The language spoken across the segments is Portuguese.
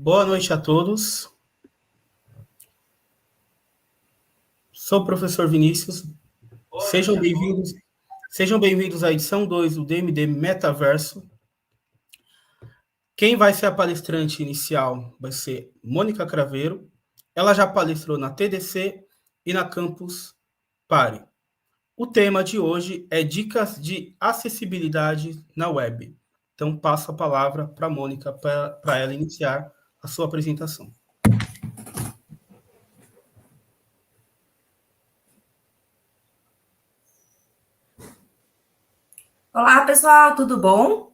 Boa noite a todos. Sou o professor Vinícius. Sejam bem-vindos. Sejam bem-vindos à edição 2 do DMD Metaverso. Quem vai ser a palestrante inicial vai ser Mônica Craveiro. Ela já palestrou na TDC e na Campus Party. O tema de hoje é dicas de acessibilidade na web. Então, passo a palavra para a Mônica para ela iniciar a sua apresentação. Olá, pessoal, tudo bom?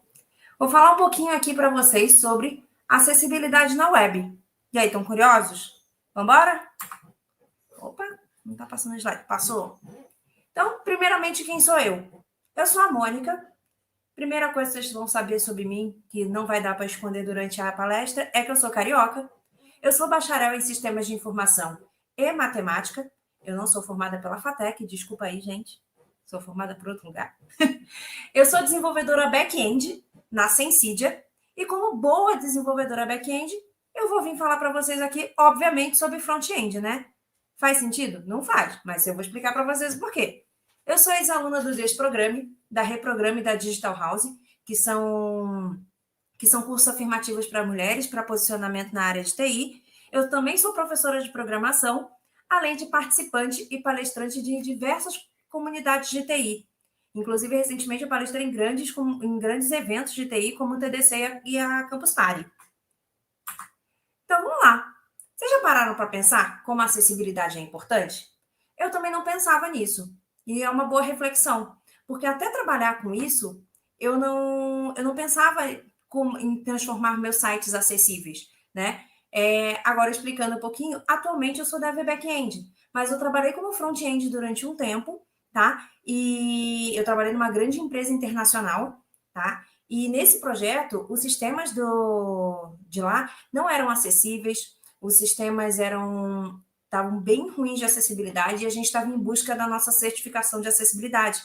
Vou falar um pouquinho aqui para vocês sobre acessibilidade na web. E aí, estão curiosos? Vamos embora? Opa, não está passando o slide. Passou? Então, primeiramente, quem sou eu? Eu sou a Mônica. Primeira coisa que vocês vão saber sobre mim, que não vai dar para esconder durante a palestra, é que eu sou carioca. Eu sou bacharel em Sistemas de Informação e Matemática. Eu não sou formada pela FATEC, desculpa aí, gente. Sou formada por outro lugar. Eu sou desenvolvedora back-end na Sensidia e como boa desenvolvedora back-end, eu vou vir falar para vocês aqui, obviamente, sobre front-end, né? Faz sentido? Não faz, mas eu vou explicar para vocês o porquê. Eu sou ex-aluna do Desprograme, da Reprograme e da Digital House, que são cursos afirmativos para mulheres, para posicionamento na área de TI. Eu também sou professora de programação, além de participante e palestrante de diversas comunidades de TI. Inclusive, recentemente eu palestrei em grandes eventos de TI, como o TDC e a Campus Party. Então, vamos lá. Vocês já pararam para pensar como a acessibilidade é importante? Eu também não pensava nisso. E é uma boa reflexão. Porque até trabalhar com isso, eu não pensava em transformar meus sites acessíveis, né? Agora, explicando um pouquinho, atualmente eu sou dev back-end, mas eu trabalhei como front-end durante um tempo, tá? E eu trabalhei numa grande empresa internacional, tá? E nesse projeto, os sistemas de lá não eram acessíveis, os sistemas estavam bem ruins de acessibilidade e a gente estava em busca da nossa certificação de acessibilidade.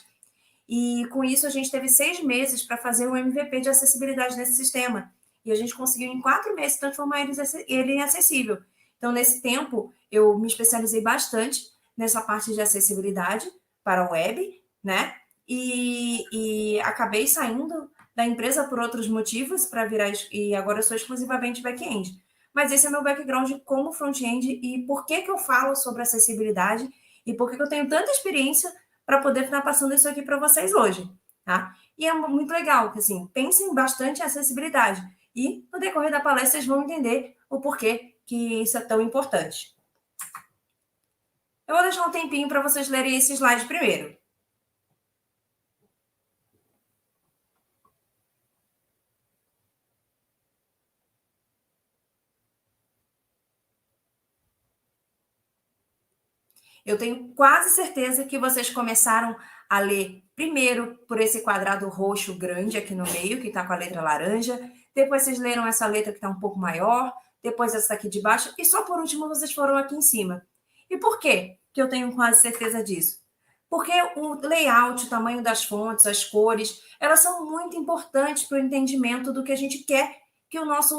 E com isso a gente teve 6 meses para fazer um MVP de acessibilidade nesse sistema. E a gente conseguiu em 4 meses transformar ele em acessível. Então, nesse tempo, eu me especializei bastante nessa parte de acessibilidade para a web, né? E acabei saindo da empresa por outros motivos para virar, e agora eu sou exclusivamente back-end. Mas esse é meu background como front-end e por que eu falo sobre acessibilidade e por que eu tenho tanta experiência para poder estar passando isso aqui para vocês hoje, tá? E é muito legal, que assim, pensem bastante em acessibilidade e no decorrer da palestra vocês vão entender o porquê que isso é tão importante. Eu vou deixar um tempinho para vocês lerem esse slide primeiro. Eu tenho quase certeza que vocês começaram a ler primeiro por esse quadrado roxo grande aqui no meio, que está com a letra laranja. Depois vocês leram essa letra que está um pouco maior. Depois essa aqui de baixo. E só por último vocês foram aqui em cima. E por quê que eu tenho quase certeza disso? Porque o layout, o tamanho das fontes, as cores, elas são muito importantes para o entendimento do que a gente quer que o nosso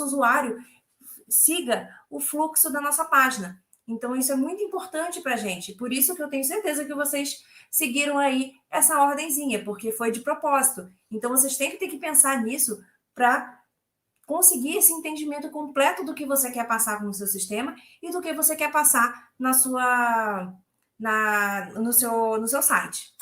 usuário siga o fluxo da nossa página. Então, isso é muito importante para a gente. Por isso que eu tenho certeza que vocês seguiram aí essa ordenzinha, porque foi de propósito. Então, vocês têm que ter que pensar nisso para conseguir esse entendimento completo do que você quer passar no seu sistema e do que você quer passar no seu site.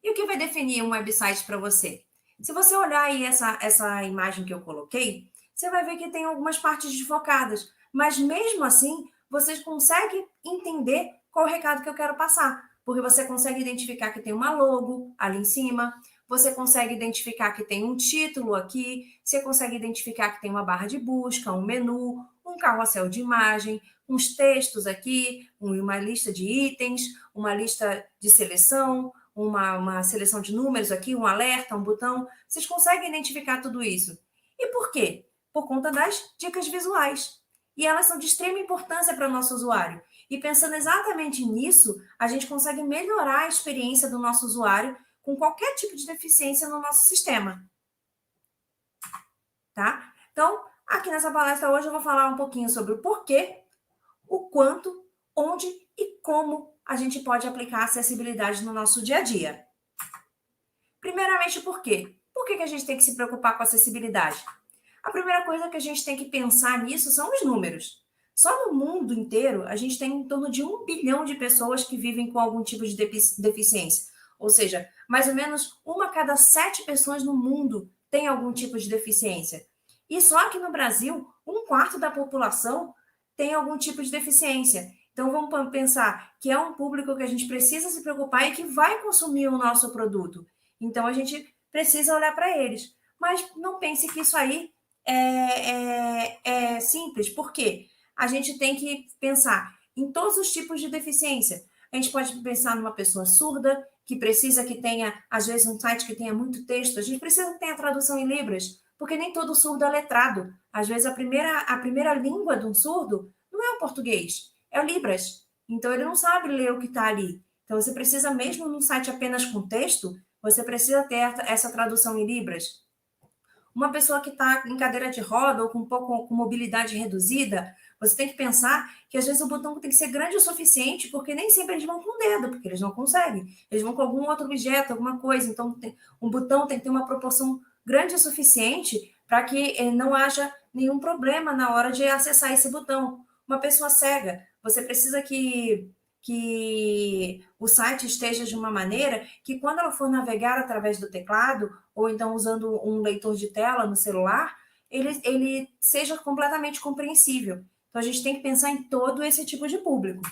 E o que vai definir um website para você? Se você olhar aí essa imagem que eu coloquei, você vai ver que tem algumas partes desfocadas, mas mesmo assim, você consegue entender qual é o recado que eu quero passar, porque você consegue identificar que tem uma logo ali em cima, você consegue identificar que tem um título aqui, você consegue identificar que tem uma barra de busca, um menu, um carrossel de imagem, uns textos aqui, uma lista de itens, uma lista de seleção, uma seleção de números aqui, um alerta, um botão. Vocês conseguem identificar tudo isso. E por quê? Por conta das dicas visuais. E elas são de extrema importância para o nosso usuário. E pensando exatamente nisso, a gente consegue melhorar a experiência do nosso usuário com qualquer tipo de deficiência no nosso sistema. Tá? Então, Aqui nessa palestra hoje eu vou falar um pouquinho sobre o porquê, o quanto, onde e como a gente pode aplicar a acessibilidade no nosso dia a dia. Primeiramente, por quê? Por que a gente tem que se preocupar com a acessibilidade? A primeira coisa que a gente tem que pensar nisso são os números. Só no mundo inteiro, a gente tem em torno de 1 bilhão de pessoas que vivem com algum tipo de deficiência. Ou seja, mais ou menos 1 a cada 7 pessoas no mundo tem algum tipo de deficiência. E só aqui no Brasil, 1/4 da população tem algum tipo de deficiência. Então, vamos pensar que é um público que a gente precisa se preocupar e que vai consumir o nosso produto. Então, a gente precisa olhar para eles. Mas não pense que isso aí é simples. Por quê? A gente tem que pensar em todos os tipos de deficiência. A gente pode pensar numa pessoa surda, que precisa que tenha, às vezes, um site que tenha muito texto. A gente precisa que tenha tradução em Libras, porque nem todo surdo é letrado. Às vezes, a primeira língua de um surdo não é o português, é o Libras. Então, ele não sabe ler o que está ali. Então, você precisa, mesmo num site apenas com texto, você precisa ter essa tradução em Libras. Uma pessoa que está em cadeira de roda ou com mobilidade reduzida, você tem que pensar que às vezes o botão tem que ser grande o suficiente, porque nem sempre eles vão com o dedo, porque eles não conseguem. Eles vão com algum outro objeto, alguma coisa. Então, um botão tem que ter uma proporção grande o suficiente para que não haja nenhum problema na hora de acessar esse botão. Uma pessoa cega, você precisa que o site esteja de uma maneira que quando ela for navegar através do teclado, ou então usando um leitor de tela no celular, ele seja completamente compreensível. Então, a gente tem que pensar em todo esse tipo de público.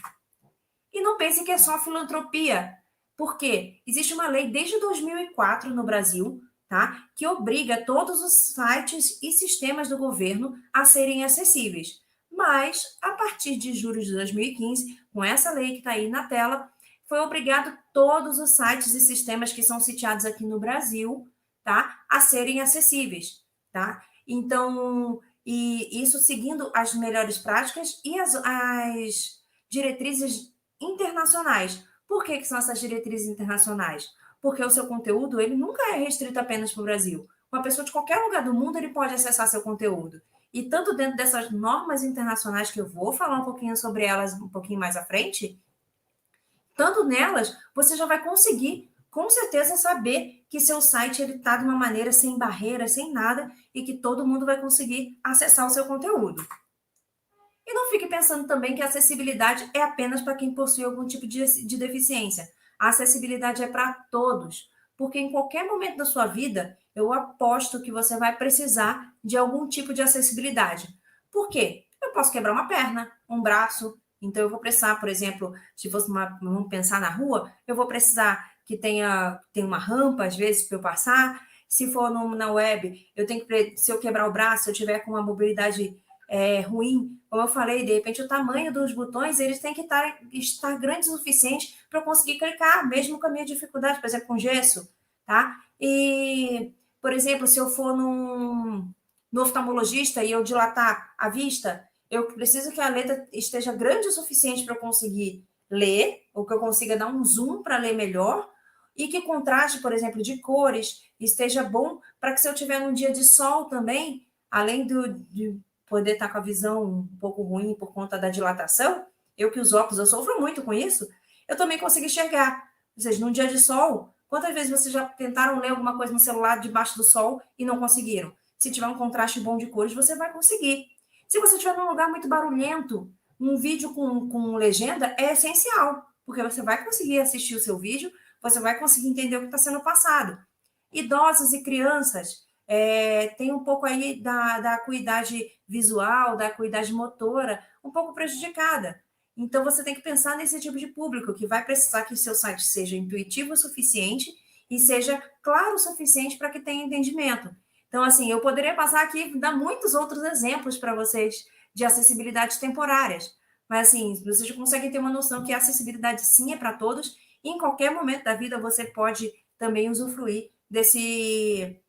E não pense que é só filantropia. Por quê? Existe uma lei desde 2004 no Brasil, tá? Que obriga todos os sites e sistemas do governo a serem acessíveis. Mas, a partir de julho de 2015, com essa lei que está aí na tela, foi obrigado todos os sites e sistemas que são sitiados aqui no Brasil, tá? A serem acessíveis, tá? Então, e isso seguindo as melhores práticas e as diretrizes internacionais. Por que são essas diretrizes internacionais? Porque o seu conteúdo ele nunca é restrito apenas para o Brasil. Uma pessoa de qualquer lugar do mundo ele pode acessar seu conteúdo. E tanto dentro dessas normas internacionais, que eu vou falar um pouquinho sobre elas um pouquinho mais à frente, tanto nelas, você já vai conseguir, com certeza, saber que seu site está de uma maneira sem barreiras, sem nada, e que todo mundo vai conseguir acessar o seu conteúdo. E não fique pensando também que a acessibilidade é apenas para quem possui algum tipo de deficiência. A acessibilidade é para todos, porque em qualquer momento da sua vida, eu aposto que você vai precisar de algum tipo de acessibilidade. Por quê? Eu posso quebrar uma perna, um braço, então eu vou precisar, por exemplo, se fosse vamos pensar na rua, eu vou precisar que tenha uma rampa, às vezes, para eu passar. Se for na web, eu tenho que, se eu quebrar o braço, se eu tiver com uma mobilidade ruim, como eu falei, de repente o tamanho dos botões, eles têm que estar grandes o suficiente para eu conseguir clicar, mesmo com a minha dificuldade, por exemplo, com gesso, tá? E, por exemplo, se eu for no oftalmologista e eu dilatar a vista, eu preciso que a letra esteja grande o suficiente para eu conseguir ler, ou que eu consiga dar um zoom para ler melhor, e que o contraste, por exemplo, de cores esteja bom para que se eu tiver num dia de sol também, além de poder estar com a visão um pouco ruim por conta da dilatação, eu que uso óculos, eu sofro muito com isso, eu também consigo enxergar. Ou seja, num dia de sol, quantas vezes vocês já tentaram ler alguma coisa no celular debaixo do sol e não conseguiram? Se tiver um contraste bom de cores, você vai conseguir. Se você estiver num lugar muito barulhento, um vídeo com legenda é essencial, porque você vai conseguir assistir o seu vídeo, você vai conseguir entender o que está sendo passado. Idosos e crianças, tem um pouco aí da acuidade visual, da acuidade motora, um pouco prejudicada. Então, você tem que pensar nesse tipo de público, que vai precisar que o seu site seja intuitivo o suficiente e seja claro o suficiente para que tenha entendimento. Então, assim, eu poderia passar aqui e dar muitos outros exemplos para vocês de acessibilidades temporárias. Mas, assim, vocês conseguem ter uma noção que a acessibilidade, sim, é para todos. E em qualquer momento da vida, você pode também usufruir desse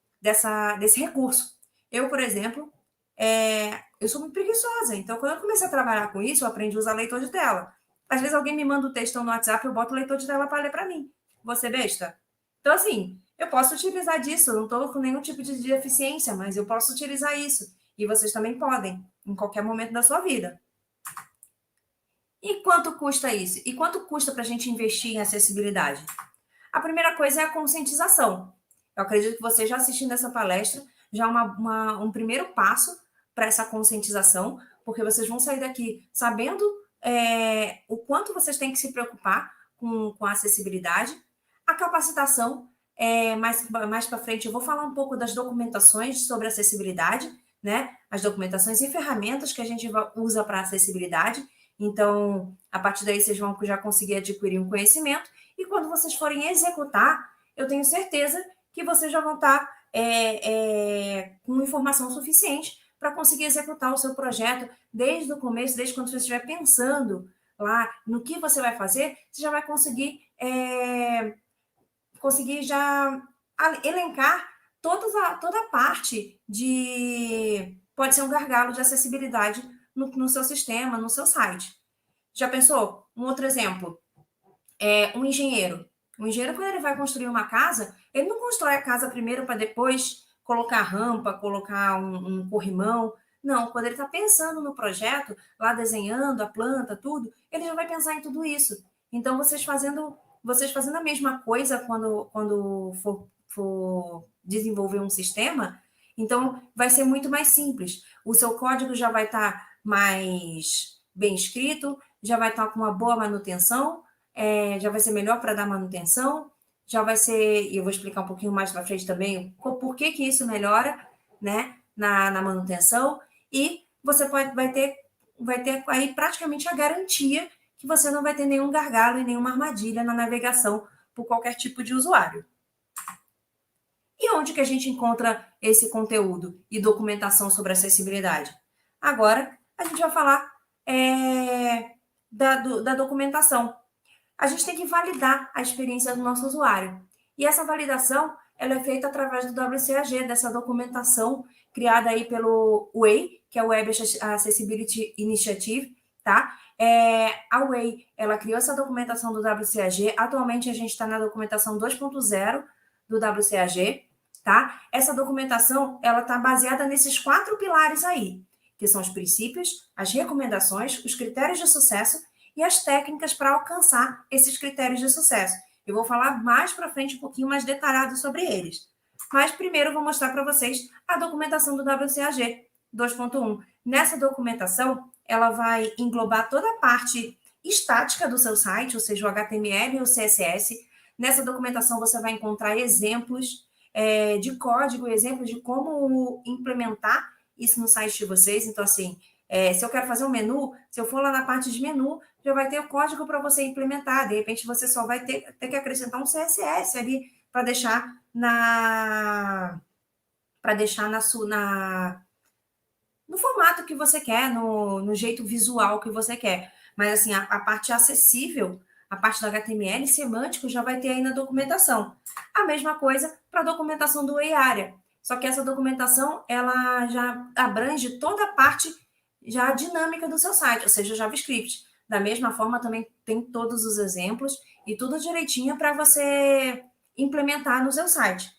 recurso. Eu, por exemplo, eu sou muito preguiçosa. Então, quando eu comecei a trabalhar com isso, eu aprendi a usar leitor de tela. Às vezes alguém me manda um textão no WhatsApp, eu boto o leitor de tela para ler para mim. Você besta? Então, assim, eu posso utilizar disso. Eu não estou com nenhum tipo de deficiência, mas eu posso utilizar isso. E vocês também podem, em qualquer momento da sua vida. E quanto custa isso? E quanto custa para a gente investir em acessibilidade? A primeira coisa é a conscientização. Eu acredito que você já assistindo essa palestra, já é um primeiro passo para essa conscientização, porque vocês vão sair daqui sabendo o quanto vocês têm que se preocupar com a acessibilidade. A capacitação, mais para frente eu vou falar um pouco das documentações sobre acessibilidade, né? As documentações e ferramentas que a gente usa para acessibilidade. Então, a partir daí vocês vão já conseguir adquirir um conhecimento e quando vocês forem executar, eu tenho certeza que vocês já vão estar com informação suficiente para conseguir executar o seu projeto desde o começo, desde quando você estiver pensando lá no que você vai fazer, você já vai conseguir já elencar toda a parte de... Pode ser um gargalo de acessibilidade no seu sistema, no seu site. Já pensou? Um outro exemplo. Um engenheiro. O engenheiro, quando ele vai construir uma casa, ele não constrói a casa primeiro para depois colocar rampa, colocar um corrimão. Não, quando ele está pensando no projeto, lá desenhando a planta, tudo, ele já vai pensar em tudo isso. Então, vocês fazendo a mesma coisa quando for desenvolver um sistema, então vai ser muito mais simples. O seu código já vai estar mais bem escrito, já vai estar com uma boa manutenção, já vai ser melhor para dar manutenção, já vai ser, e eu vou explicar um pouquinho mais para frente também por que isso melhora, né, na manutenção, e você vai ter aí praticamente a garantia que você não vai ter nenhum gargalo e nenhuma armadilha na navegação por qualquer tipo de usuário. E onde que a gente encontra esse conteúdo e documentação sobre acessibilidade? Agora, a gente vai falar da documentação. A gente tem que validar a experiência do nosso usuário. E essa validação ela é feita através do WCAG, dessa documentação criada aí pelo WAY, que é o Web Accessibility Initiative, tá? A WAY, ela criou essa documentação do WCAG. Atualmente, a gente está na documentação 2.0 do WCAG, tá? Essa documentação, ela está baseada nesses 4 pilares aí, que são os princípios, as recomendações, os critérios de sucesso e as técnicas para alcançar esses critérios de sucesso. Eu vou falar mais para frente um pouquinho mais detalhado sobre eles. Mas primeiro eu vou mostrar para vocês a documentação do WCAG 2.1. Nessa documentação, ela vai englobar toda a parte estática do seu site, ou seja, o HTML e o CSS. Nessa documentação você vai encontrar exemplos de código, exemplos de como implementar isso no site de vocês. Então, assim, se eu quero fazer um menu, se eu for lá na parte de menu, já vai ter o código para você implementar. De repente, você só vai ter que acrescentar um CSS ali para deixar no formato que você quer, no jeito visual que você quer. Mas, assim, a parte acessível, a parte do HTML semântico já vai ter aí na documentação. A mesma coisa para a documentação do WAY-Area. Só que essa documentação, ela já abrange toda a parte já dinâmica do seu site, ou seja, JavaScript. Da mesma forma, também tem todos os exemplos e tudo direitinho para você implementar no seu site.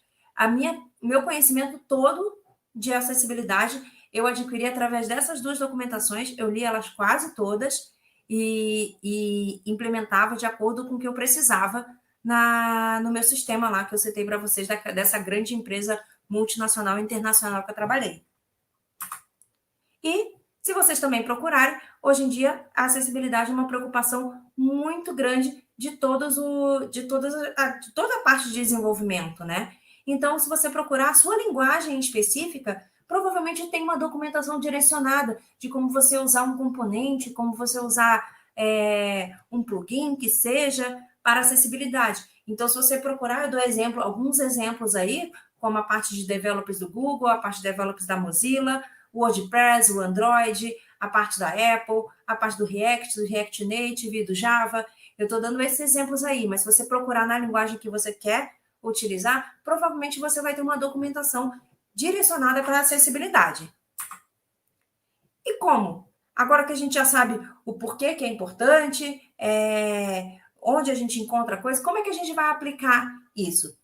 Meu conhecimento todo de acessibilidade eu adquiri através dessas 2 documentações, eu li elas quase todas e implementava de acordo com o que eu precisava no meu sistema lá, que eu citei para vocês, dessa grande empresa multinacional e internacional que eu trabalhei. E, se vocês também procurarem, hoje em dia, a acessibilidade é uma preocupação muito grande de toda a parte de desenvolvimento, né? Então, se você procurar a sua linguagem específica, provavelmente tem uma documentação direcionada de como você usar um componente, como você usar um plugin que seja para acessibilidade. Então, se você procurar, eu dou alguns exemplos aí, como a parte de developers do Google, a parte de developers da Mozilla, o WordPress, o Android, a parte da Apple, a parte do React Native e do Java. Eu estou dando esses exemplos aí, mas se você procurar na linguagem que você quer utilizar, provavelmente você vai ter uma documentação direcionada para a acessibilidade. E como? Agora que a gente já sabe o porquê que é importante, onde a gente encontra coisa, como é que a gente vai aplicar isso?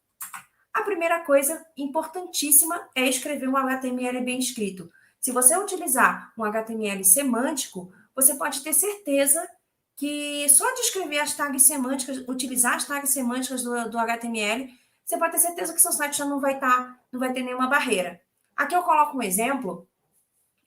A primeira coisa importantíssima é escrever um HTML bem escrito. Se você utilizar um HTML semântico, você pode ter certeza que só de escrever as tags semânticas, utilizar as tags semânticas do HTML, você pode ter certeza que seu site já não vai ter nenhuma barreira. Aqui eu coloco um exemplo,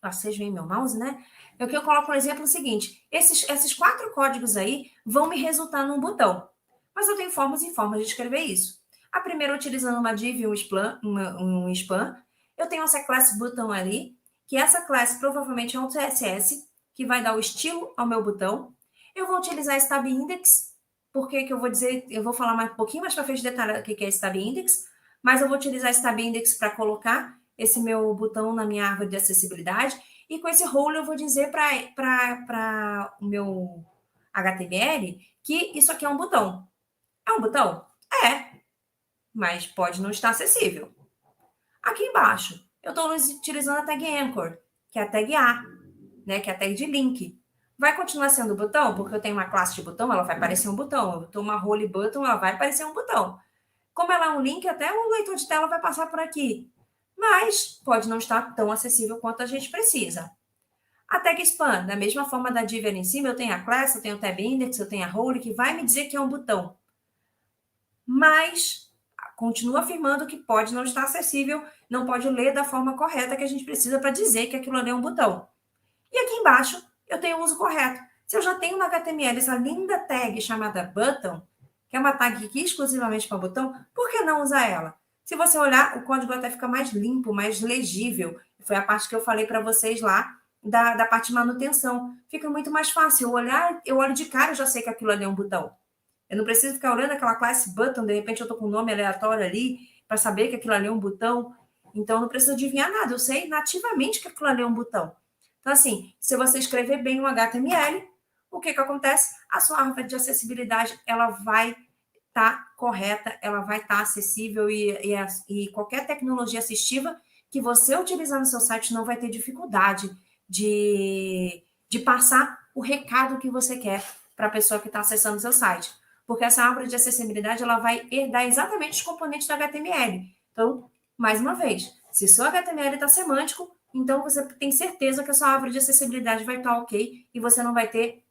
vocês veem meu mouse, né? Aqui eu coloco um exemplo seguinte, esses 4 códigos aí vão me resultar num botão, mas eu tenho formas e formas de escrever isso. A primeira, utilizando uma div e um span, eu tenho essa class button ali, que essa classe provavelmente é um CSS, que vai dar o estilo ao meu botão. Eu vou utilizar esse tab index, porque que eu vou dizer, eu vou falar um pouquinho mais para frente detalhar o que é esse tab index, mas eu vou utilizar esse tab index para colocar esse meu botão na minha árvore de acessibilidade, e com esse role eu vou dizer para o meu HTML que isso aqui é um botão. É um botão? É, mas pode não estar acessível. Aqui embaixo, eu estou utilizando a tag anchor, que é a tag A, né, que é a tag de link. Vai continuar sendo botão, porque eu tenho uma classe de botão, ela vai parecer um botão. Eu tenho uma role button, ela vai parecer um botão. Como ela é um link, até o leitor de tela vai passar por aqui. Mas pode não estar tão acessível quanto a gente precisa. A tag span, da mesma forma da div ali em cima, eu tenho a class, eu tenho o tab index, eu tenho a role, que vai me dizer que é um botão. Mas continua afirmando que pode não estar acessível, não pode ler da forma correta que a gente precisa para dizer que aquilo ali é um botão. E aqui embaixo, eu tenho o uso correto. Se eu já tenho no HTML essa linda tag chamada button, que é uma tag aqui exclusivamente para botão, por que não usar ela? Se você olhar, o código até fica mais limpo, mais legível. Foi a parte que eu falei para vocês lá, da parte de manutenção. Fica muito mais fácil. Eu olho de cara e já sei que aquilo ali é um botão. Eu não preciso ficar olhando aquela classe button, de repente eu estou com um nome aleatório ali, para saber que aquilo ali é um botão. Então, eu não preciso adivinhar nada. Eu sei nativamente que aquilo ali é um botão. Então, assim, se você escrever bem o HTML, o que acontece? A sua árvore de acessibilidade, ela vai estar correta, ela vai estar acessível e qualquer tecnologia assistiva que você utilizar no seu site não vai ter dificuldade de passar o recado que você quer para a pessoa que está acessando o seu site. Porque essa árvore de acessibilidade, ela vai herdar exatamente os componentes do HTML. Então, mais uma vez, se o seu HTML está semântico, então você tem certeza que a sua árvore de acessibilidade vai estar ok e você não vai ter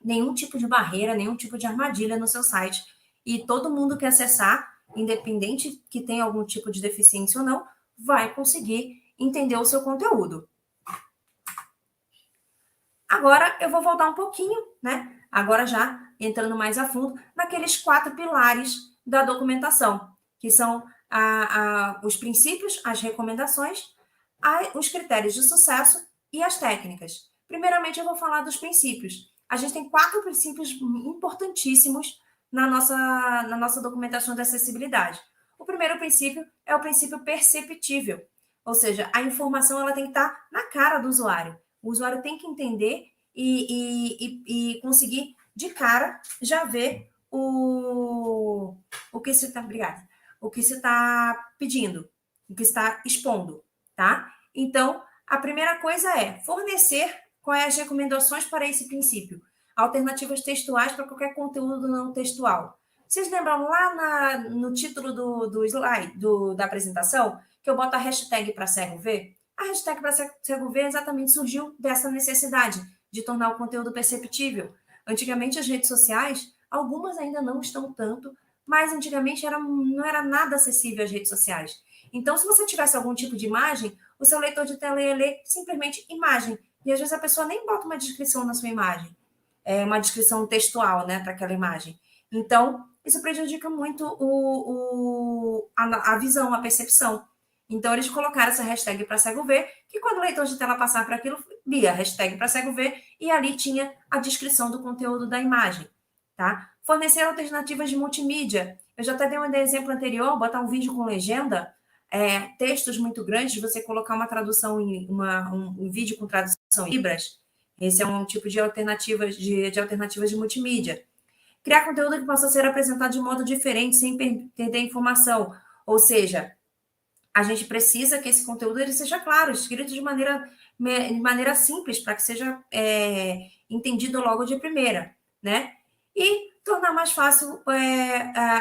nenhum tipo de barreira, nenhum tipo de armadilha no seu site. E todo mundo que acessar, independente que tenha algum tipo de deficiência ou não, vai conseguir entender o seu conteúdo. Agora eu vou voltar um pouquinho, né? Agora já entrando mais a fundo naqueles 4 pilares da documentação, que são os princípios, as recomendações, os critérios de sucesso e as técnicas. Primeiramente, eu vou falar dos princípios. A gente tem 4 princípios importantíssimos na nossa documentação de acessibilidade. O primeiro princípio é o princípio perceptível, ou seja, a informação ela tem que estar na cara do usuário. O usuário tem que entender e conseguir, de cara, já ver o que se está, obrigada, o que se está pedindo, o que está expondo, tá? Então, a primeira coisa é fornecer quais as recomendações para esse princípio. Alternativas textuais para qualquer conteúdo não textual. Vocês lembram lá no título do slide, da apresentação, que eu boto a hashtag para cego ver? A hashtag para cego ver exatamente surgiu dessa necessidade de tornar o conteúdo perceptível. Antigamente, as redes sociais, algumas ainda não estão tanto, mas antigamente não era nada acessível às redes sociais. Então, se você tivesse algum tipo de imagem, o seu leitor de tela ia ler simplesmente imagem. E às vezes a pessoa nem bota uma descrição na sua imagem, uma descrição textual, né, para aquela imagem. Então, isso prejudica muito a visão, a percepção. Então, eles colocaram essa hashtag para cego ver, que quando o leitor de tela passar para aquilo, via hashtag para cego ver, e ali tinha a descrição do conteúdo da imagem. Tá? Fornecer alternativas de multimídia. Eu já até dei um exemplo anterior, botar um vídeo com legenda, textos muito grandes, você colocar uma tradução um vídeo com tradução em libras. Esse é um tipo de alternativas de multimídia. Criar conteúdo que possa ser apresentado de modo diferente, sem perder informação. Ou seja, a gente precisa que esse conteúdo ele seja claro, escrito de maneira simples, para que seja entendido logo de primeira, né? E tornar mais fácil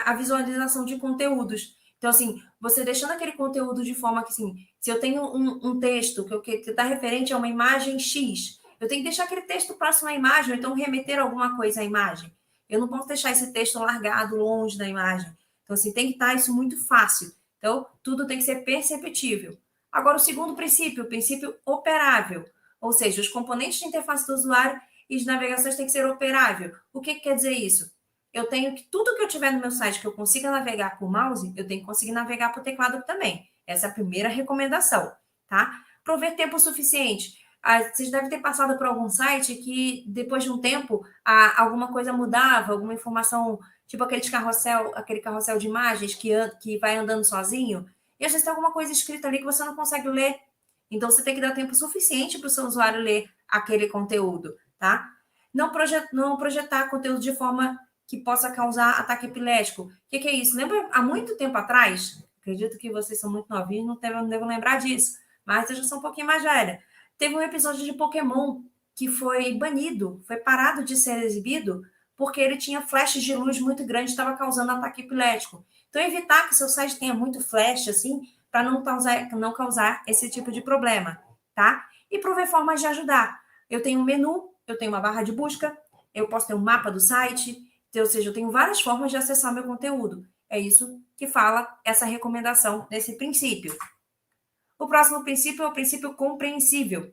a visualização de conteúdos. Então, assim, você deixando aquele conteúdo de forma que, assim, se eu tenho um texto que está referente a uma imagem X, eu tenho que deixar aquele texto próximo à imagem, ou então remeter alguma coisa à imagem. Eu não posso deixar esse texto largado longe da imagem. Então, assim, tem que estar isso muito fácil. Então, tudo tem que ser perceptível. Agora, o segundo princípio, o princípio operável. Ou seja, os componentes de interface do usuário e de navegações têm que ser operável. O que quer dizer isso? Eu tenho que, tudo que eu tiver no meu site que eu consiga navegar por mouse, eu tenho que conseguir navegar por teclado também. Essa é a primeira recomendação, tá? Prover tempo suficiente. Vocês devem ter passado por algum site que, depois de um tempo, alguma coisa mudava, alguma informação, tipo aquele carrossel de imagens que vai andando sozinho, e às vezes tem alguma coisa escrita ali que você não consegue ler. Então, você tem que dar tempo suficiente para o seu usuário ler aquele conteúdo, tá? Não projetar conteúdo de forma que possa causar ataque epilético. O que é isso? Lembra, há muito tempo atrás, acredito que vocês são muito novinhos, não devo lembrar disso, mas eu já sou um pouquinho mais velha. Teve um episódio de Pokémon que foi banido, foi parado de ser exibido, porque ele tinha flashes de luz muito grandes, estava causando ataque epilético. Então, evitar que seu site tenha muito flash, assim, para não causar esse tipo de problema, tá? E prover formas de ajudar. Eu tenho um menu, eu tenho uma barra de busca, eu posso ter um mapa do site, ou seja, eu tenho várias formas de acessar meu conteúdo. É isso que fala essa recomendação desse princípio. O próximo princípio é o princípio compreensível. Ou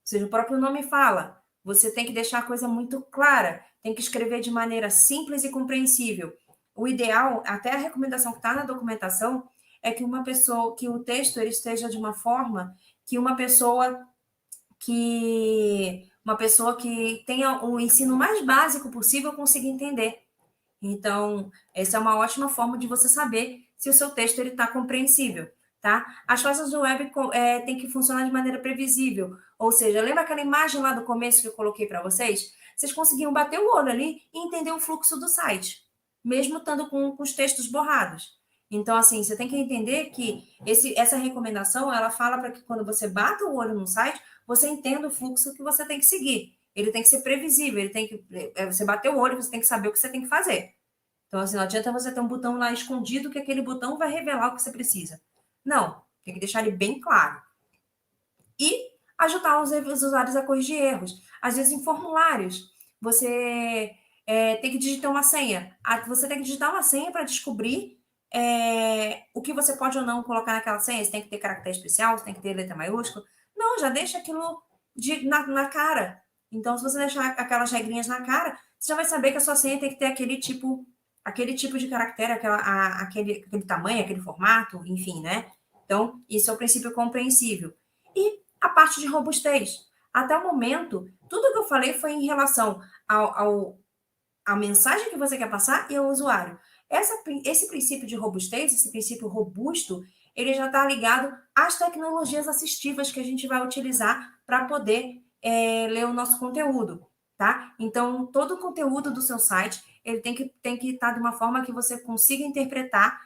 seja, o próprio nome fala. Você tem que deixar a coisa muito clara, tem que escrever de maneira simples e compreensível. O ideal, até a recomendação que está na documentação, é que que o texto ele esteja de uma forma que uma pessoa que tenha o ensino mais básico possível consiga entender. Então, essa é uma ótima forma de você saber se o seu texto está compreensível, tá? As páginas do web têm que funcionar de maneira previsível. Ou seja, lembra aquela imagem lá do começo que eu coloquei para vocês? Vocês conseguiam bater o olho ali e entender o fluxo do site, mesmo estando com os textos borrados. Então, assim, você tem que entender que essa recomendação, ela fala para que quando você bata o olho no site, você entenda o fluxo que você tem que seguir. Ele tem que ser previsível, você bater o olho, você tem que saber o que você tem que fazer. Então, assim, não adianta você ter um botão lá escondido que aquele botão vai revelar o que você precisa. Não, tem que deixar ele bem claro. E ajudar os usuários a corrigir erros. Às vezes, em formulários, você tem que digitar uma senha. Você tem que digitar uma senha para descobrir o que você pode ou não colocar naquela senha. Você tem que ter caractere especial, você tem que ter letra maiúscula. Não, já deixa aquilo na cara. Então, se você deixar aquelas regrinhas na cara, você já vai saber que a sua senha tem que ter aquele tipo de caractere, aquele tamanho, aquele formato, enfim, né? Então, isso é o princípio compreensível. E a parte de robustez. Até o momento, tudo que eu falei foi em relação à mensagem que você quer passar e ao usuário. Esse princípio de robustez, esse princípio robusto, ele já está ligado às tecnologias assistivas que a gente vai utilizar para poder ler o nosso conteúdo, tá? Então, todo o conteúdo do seu site, ele tem que estar de uma forma que você consiga interpretar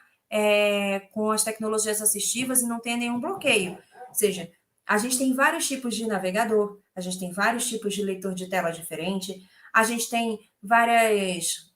com as tecnologias assistivas e não tenha nenhum bloqueio. Ou seja, a gente tem vários tipos de navegador, a gente tem vários tipos de leitor de tela diferente, a gente tem várias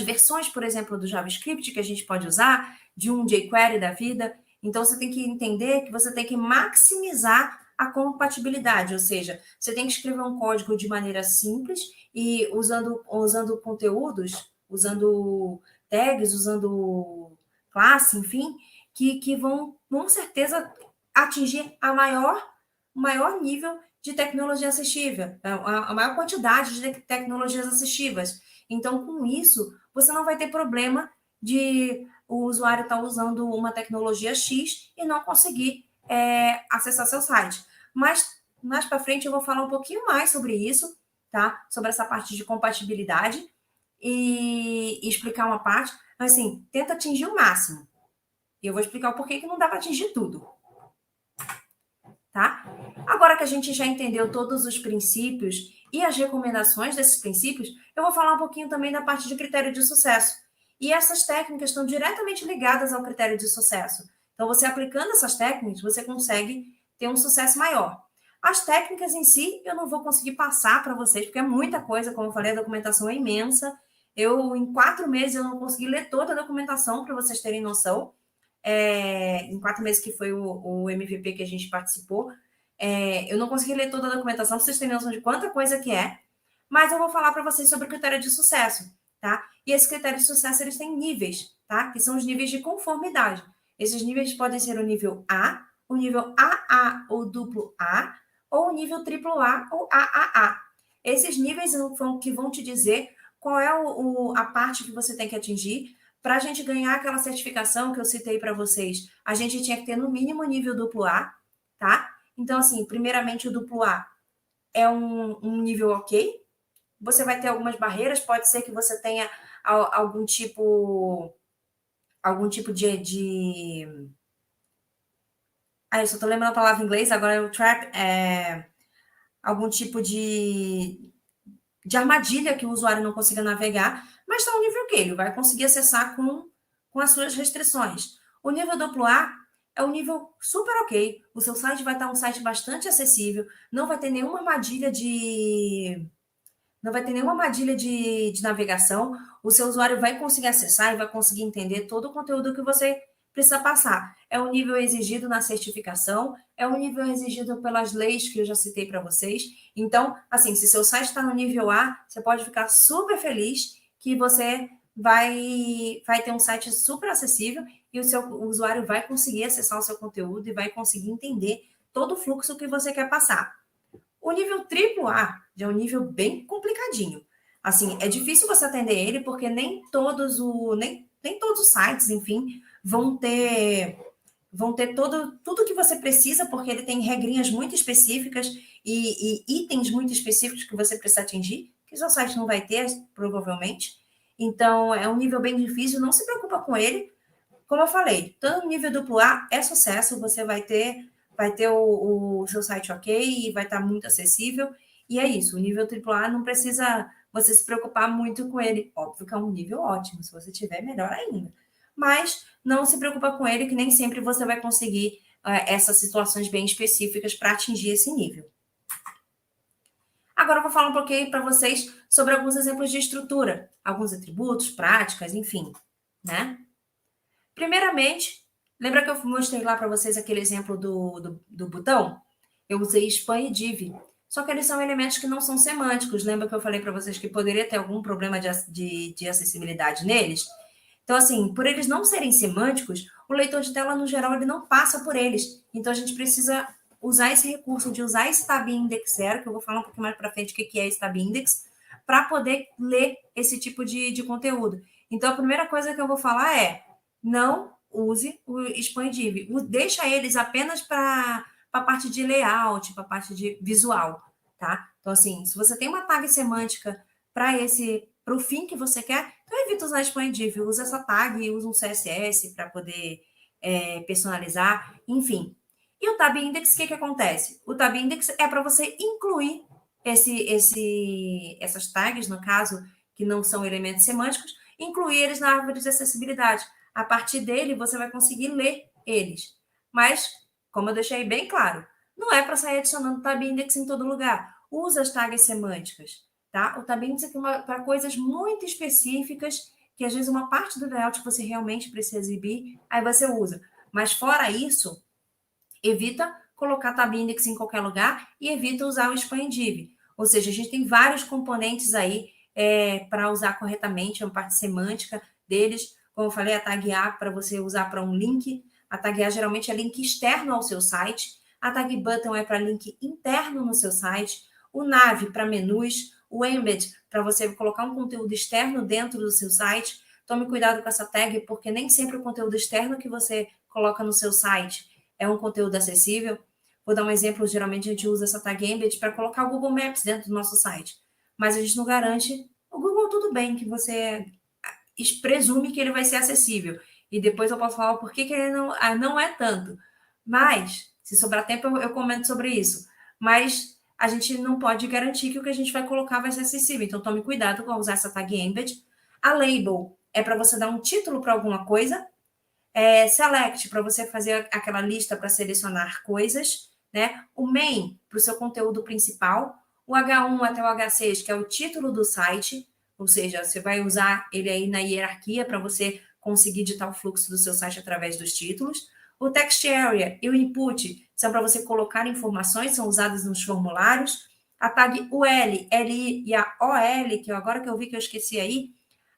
versões, por exemplo, do JavaScript que a gente pode usar, de um jQuery da vida. Então, você tem que entender que você tem que maximizar a compatibilidade, ou seja, você tem que escrever um código de maneira simples e usando conteúdos, usando tags, usando classe, enfim, que vão, com certeza, atingir o maior nível de tecnologia assistível, a maior quantidade de tecnologias assistivas. Então, com isso, você não vai ter problema de o usuário estar usando uma tecnologia X e não conseguir acessar seu site. Mas, mais para frente, eu vou falar um pouquinho mais sobre isso, tá? Sobre essa parte de compatibilidade e explicar uma parte. Mas, assim, tenta atingir o máximo. E eu vou explicar o porquê que não dá para atingir tudo. Tá? Agora que a gente já entendeu todos os princípios e as recomendações desses princípios, eu vou falar um pouquinho também da parte de critério de sucesso. E essas técnicas estão diretamente ligadas ao critério de sucesso. Então, você aplicando essas técnicas, você consegue ter um sucesso maior. As técnicas em si, eu não vou conseguir passar para vocês, porque é muita coisa, como eu falei, a documentação é imensa. Em 4 meses, eu não consegui ler toda a documentação para vocês terem noção. em 4 meses que foi o MVP que a gente participou, eu não consegui ler toda a documentação, para vocês terem noção de quanta coisa que é, mas eu vou falar para vocês sobre o critério de sucesso, tá? E esse critério de sucesso, eles têm níveis, tá? Que são os níveis de conformidade. Esses níveis podem ser o nível A, o nível AA ou duplo A, ou o nível triplo A ou AAA. Esses níveis que vão te dizer qual é a parte que você tem que atingir. Para a gente ganhar aquela certificação que eu citei para vocês, a gente tinha que ter no mínimo nível duplo A, tá? Então, assim, primeiramente o duplo A é um nível ok. Você vai ter algumas barreiras, pode ser que você tenha algum tipo de... eu só tô lembrando a palavra em inglês, agora o trap algum tipo de armadilha que o usuário não consiga navegar, mas está um nível que ele vai conseguir acessar com as suas restrições. O nível duplo A é um nível super ok. O seu site vai estar um site bastante acessível, não vai ter nenhuma armadilha de navegação. O seu usuário vai conseguir acessar e vai conseguir entender todo o conteúdo que você precisa passar. É um nível exigido na certificação, é um nível exigido pelas leis que eu já citei para vocês. Então, assim, se seu site está no nível A, você pode ficar super feliz que você vai ter um site super acessível e o seu usuário vai conseguir acessar o seu conteúdo e vai conseguir entender todo o fluxo que você quer passar. O nível AAA já é um nível bem complicadinho. Assim, é difícil você atender ele porque nem todos os sites, enfim, vão ter tudo que você precisa, porque ele tem regrinhas muito específicas e itens muito específicos que você precisa atingir, que seu site não vai ter, provavelmente. Então, é um nível bem difícil, não se preocupa com ele. Como eu falei, todo nível duplo A é sucesso, você vai ter o seu site ok e vai estar muito acessível. E é isso, o nível AAA não precisa você se preocupar muito com ele. Óbvio que é um nível ótimo, se você tiver, melhor ainda. Mas não se preocupa com ele, que nem sempre você vai conseguir essas situações bem específicas para atingir esse nível. Agora eu vou falar um pouquinho para vocês sobre alguns exemplos de estrutura, alguns atributos, práticas, enfim, né? Primeiramente, lembra que eu mostrei lá para vocês aquele exemplo do botão? Eu usei span e div. Só que eles são elementos que não são semânticos. Lembra que eu falei para vocês que poderia ter algum problema de acessibilidade neles? Então, assim, por eles não serem semânticos, o leitor de tela, no geral, ele não passa por eles. Então, a gente precisa usar esse recurso de usar esse tab index zero, que eu vou falar um pouquinho mais para frente o que é esse tab index, para poder ler esse tipo de conteúdo. Então, a primeira coisa que eu vou falar é não use o Expandiv. Deixa eles apenas para a parte de layout, para a parte de visual, tá? Então, assim, se você tem uma tag semântica para o fim que você quer, então evita usar Expandiv, usa essa tag e usa um CSS para poder personalizar, enfim. E o Tab Index, o que acontece? O Tab Index é para você incluir essas tags, no caso, que não são elementos semânticos, incluir eles na árvore de acessibilidade. A partir dele, você vai conseguir ler eles. Mas, como eu deixei bem claro, não é para sair adicionando tab index em todo lugar. Usa as tags semânticas, tá? O tab index é para coisas muito específicas, que às vezes uma parte do layout que você realmente precisa exibir, aí você usa. Mas fora isso, evita colocar tab index em qualquer lugar e evita usar o expandiv. Ou seja, a gente tem vários componentes aí para usar corretamente, a parte semântica deles. Como eu falei, a tag A para você usar para um link. A tag A geralmente é link externo ao seu site. A tag button é para link interno no seu site. O nav para menus. O embed para você colocar um conteúdo externo dentro do seu site. Tome cuidado com essa tag, porque nem sempre o conteúdo externo que você coloca no seu site é um conteúdo acessível. Vou dar um exemplo, geralmente a gente usa essa tag embed para colocar o Google Maps dentro do nosso site, mas a gente não garante. O Google, tudo bem que você presume que ele vai ser acessível, e depois eu posso falar por que ele não é tanto, mas, se sobrar tempo, eu comento sobre isso, mas a gente não pode garantir que o que a gente vai colocar vai ser acessível, então tome cuidado com usar essa tag embed. A label é para você dar um título para alguma coisa, select, para você fazer aquela lista para selecionar coisas, né? O main, para o seu conteúdo principal. O H1 até o H6, que é o título do site, ou seja, você vai usar ele aí na hierarquia para você conseguir ditar o fluxo do seu site através dos títulos. O text area e o input são para você colocar informações, são usadas nos formulários. A tag UL, LI e a OL, que agora que eu vi que eu esqueci aí,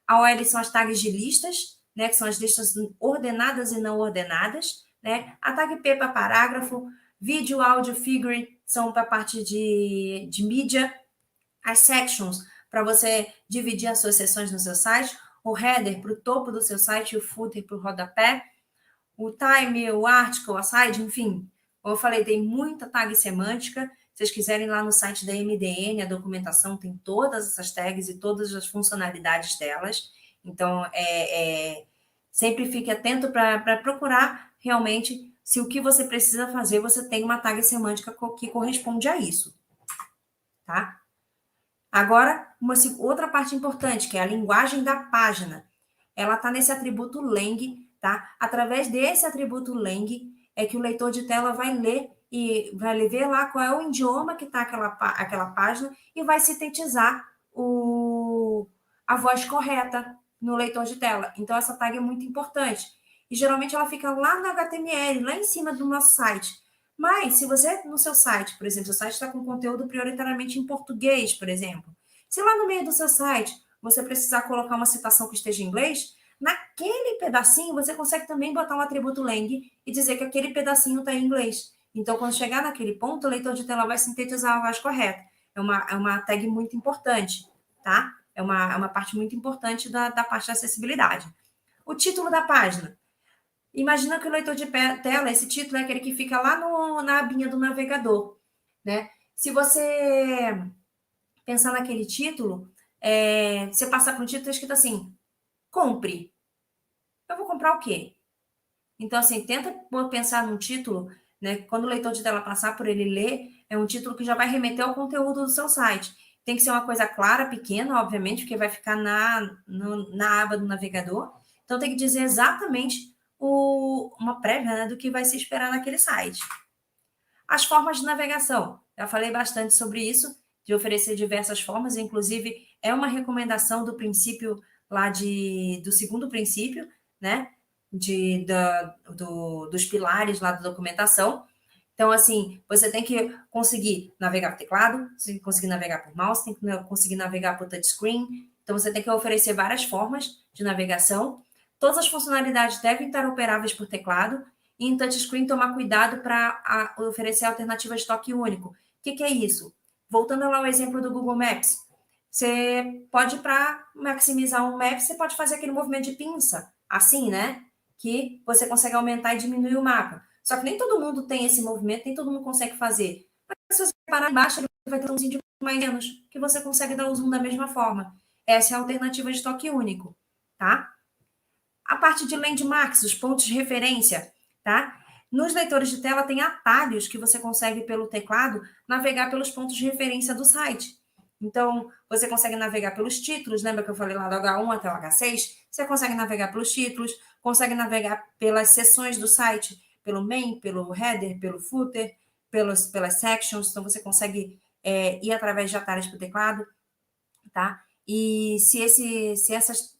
a OL são as tags de listas, né, que são as listas ordenadas e não ordenadas, né? A tag P para parágrafo, vídeo, áudio, figure são para a parte de mídia, as sections para você dividir as suas seções no seu site, o header para o topo do seu site e o footer para o rodapé, o time, o article, a side, enfim. Como eu falei, tem muita tag semântica. Se vocês quiserem lá no site da MDN, a documentação tem todas essas tags e todas as funcionalidades delas. Então, sempre fique atento para procurar realmente se o que você precisa fazer, você tem uma tag semântica que corresponde a isso. Tá? Agora, outra parte importante, que é a linguagem da página. Ela está nesse atributo lang, tá? Através desse atributo lang é que o leitor de tela vai ler e vai ver lá qual é o idioma que está aquela página e vai sintetizar a voz correta no leitor de tela. Então, essa tag é muito importante. E, geralmente, ela fica lá no HTML, lá em cima do nosso site. Mas, se você, no seu site, por exemplo, seu site está com conteúdo prioritariamente em português, por exemplo, se lá no meio do seu site você precisar colocar uma citação que esteja em inglês, naquele pedacinho você consegue também botar um atributo lang e dizer que aquele pedacinho está em inglês. Então, quando chegar naquele ponto, o leitor de tela vai sintetizar a voz correta. É uma tag muito importante, tá? É uma parte muito importante da parte da acessibilidade. O título da página. Imagina que o leitor de tela, esse título é aquele que fica lá na abinha do navegador, né? Se você pensar naquele título, você passar para um título escrito assim, compre. Eu vou comprar o quê? Então, assim, tenta pensar num título, né? Quando o leitor de tela passar por ele ler, é um título que já vai remeter ao conteúdo do seu site. Tem que ser uma coisa clara, pequena, obviamente, porque vai ficar na aba do navegador. Então, tem que dizer exatamente uma prévia, né, do que vai se esperar naquele site. As formas de navegação. Já falei bastante sobre isso, de oferecer diversas formas, inclusive é uma recomendação do princípio lá do segundo princípio, né? Dos pilares lá da documentação. Então, assim, você tem que conseguir navegar por teclado, você tem que conseguir navegar por mouse, tem que conseguir navegar por touchscreen. Então, você tem que oferecer várias formas de navegação. Todas as funcionalidades devem estar operáveis por teclado. E em touchscreen, tomar cuidado para oferecer alternativas de toque único. O que é isso? Voltando lá ao exemplo do Google Maps. Você pode, para maximizar um map, você pode fazer aquele movimento de pinça, assim, né? Que você consegue aumentar e diminuir o mapa. Só que nem todo mundo tem esse movimento, nem todo mundo consegue fazer. Mas se você parar embaixo, ele vai ter um zoom de mais menos, que você consegue dar o zoom da mesma forma. Essa é a alternativa de toque único, tá? A parte de landmarks, os pontos de referência, tá? Nos leitores de tela tem atalhos que você consegue, pelo teclado, navegar pelos pontos de referência do site. Então, você consegue navegar pelos títulos, lembra que eu falei lá do H1 até o H6? Você consegue navegar pelos títulos, consegue navegar pelas seções do site, pelo main, pelo header, pelo footer, pelas sections, então você consegue ir através de atalhos para o teclado, tá? E se essas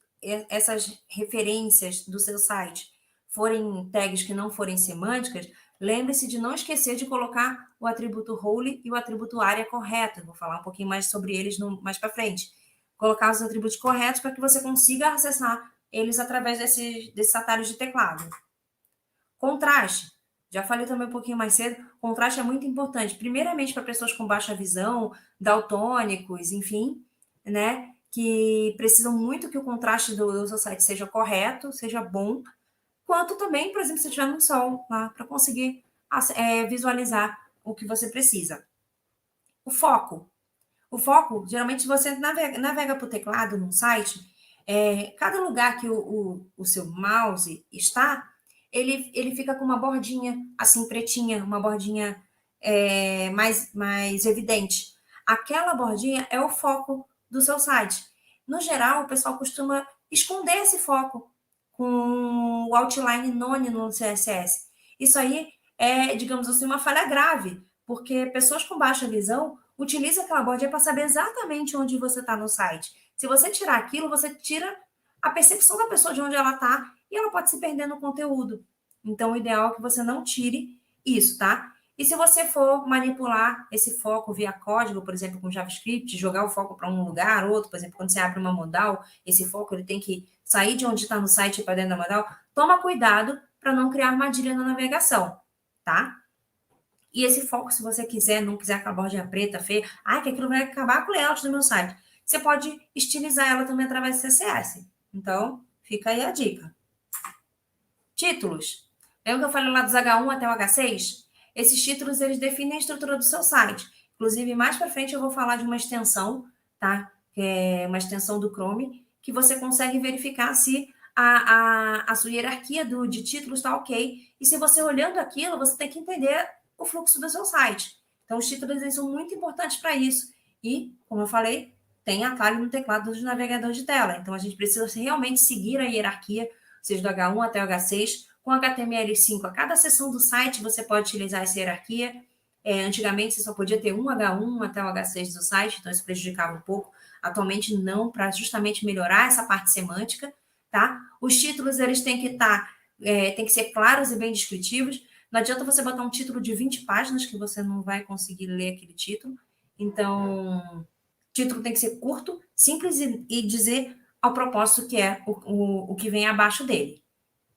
referências do seu site forem tags que não forem semânticas, lembre-se de não esquecer de colocar o atributo role e o atributo área correto. Eu vou falar um pouquinho mais sobre eles mais para frente. Colocar os atributos corretos para que você consiga acessar eles através desses atalhos de teclado. Contraste. Já falei também um pouquinho mais cedo. Contraste é muito importante. Primeiramente para pessoas com baixa visão, daltônicos, enfim, né? Que precisam muito que o contraste do seu site seja correto, seja bom, quanto também, por exemplo, se estiver no sol, lá, para conseguir visualizar o que você precisa. O foco. O foco, geralmente, você navega por teclado num site, cada lugar que o seu mouse está, ele fica com uma bordinha, assim, pretinha, uma bordinha mais evidente. Aquela bordinha é o foco do seu site. No geral, o pessoal costuma esconder esse foco com o outline none no CSS. Isso aí é, digamos assim, uma falha grave, porque pessoas com baixa visão utilizam aquela bordinha para saber exatamente onde você está no site. Se você tirar aquilo, você tira a percepção da pessoa de onde ela está e ela pode se perder no conteúdo. Então, o ideal é que você não tire isso, tá? E se você for manipular esse foco via código, por exemplo, com JavaScript, jogar o foco para um lugar, outro, por exemplo, quando você abre uma modal, esse foco ele tem que sair de onde está no site para dentro da modal, toma cuidado para não criar armadilha na navegação, tá? E esse foco, se você quiser, não quiser com a bordinha preta, feia, que aquilo vai acabar com o layout do meu site. Você pode estilizar ela também através do CSS. Então, fica aí a dica. Títulos. Lembra que eu falei lá dos H1 até o H6? Esses títulos, eles definem a estrutura do seu site. Inclusive, mais para frente eu vou falar de uma extensão, tá? Que é uma extensão do Chrome, que você consegue verificar se a sua hierarquia de títulos está ok. E se você olhando aquilo, você tem que entender o fluxo do seu site. Então, os títulos eles são muito importantes para isso. E, como eu falei, tem atalho no teclado do navegador de tela. Então, a gente precisa realmente seguir a hierarquia, seja do H1 até o H6, com HTML5. A cada seção do site, você pode utilizar essa hierarquia. Antigamente, você só podia ter um H1 até o H6 do site, então isso prejudicava um pouco. Atualmente, não, para justamente melhorar essa parte semântica, tá? Os títulos, eles têm que estar, têm que ser claros e bem descritivos. Não adianta você botar um título de 20 páginas que você não vai conseguir ler aquele título. Então, o título tem que ser curto, simples e dizer ao propósito que é o que vem abaixo dele,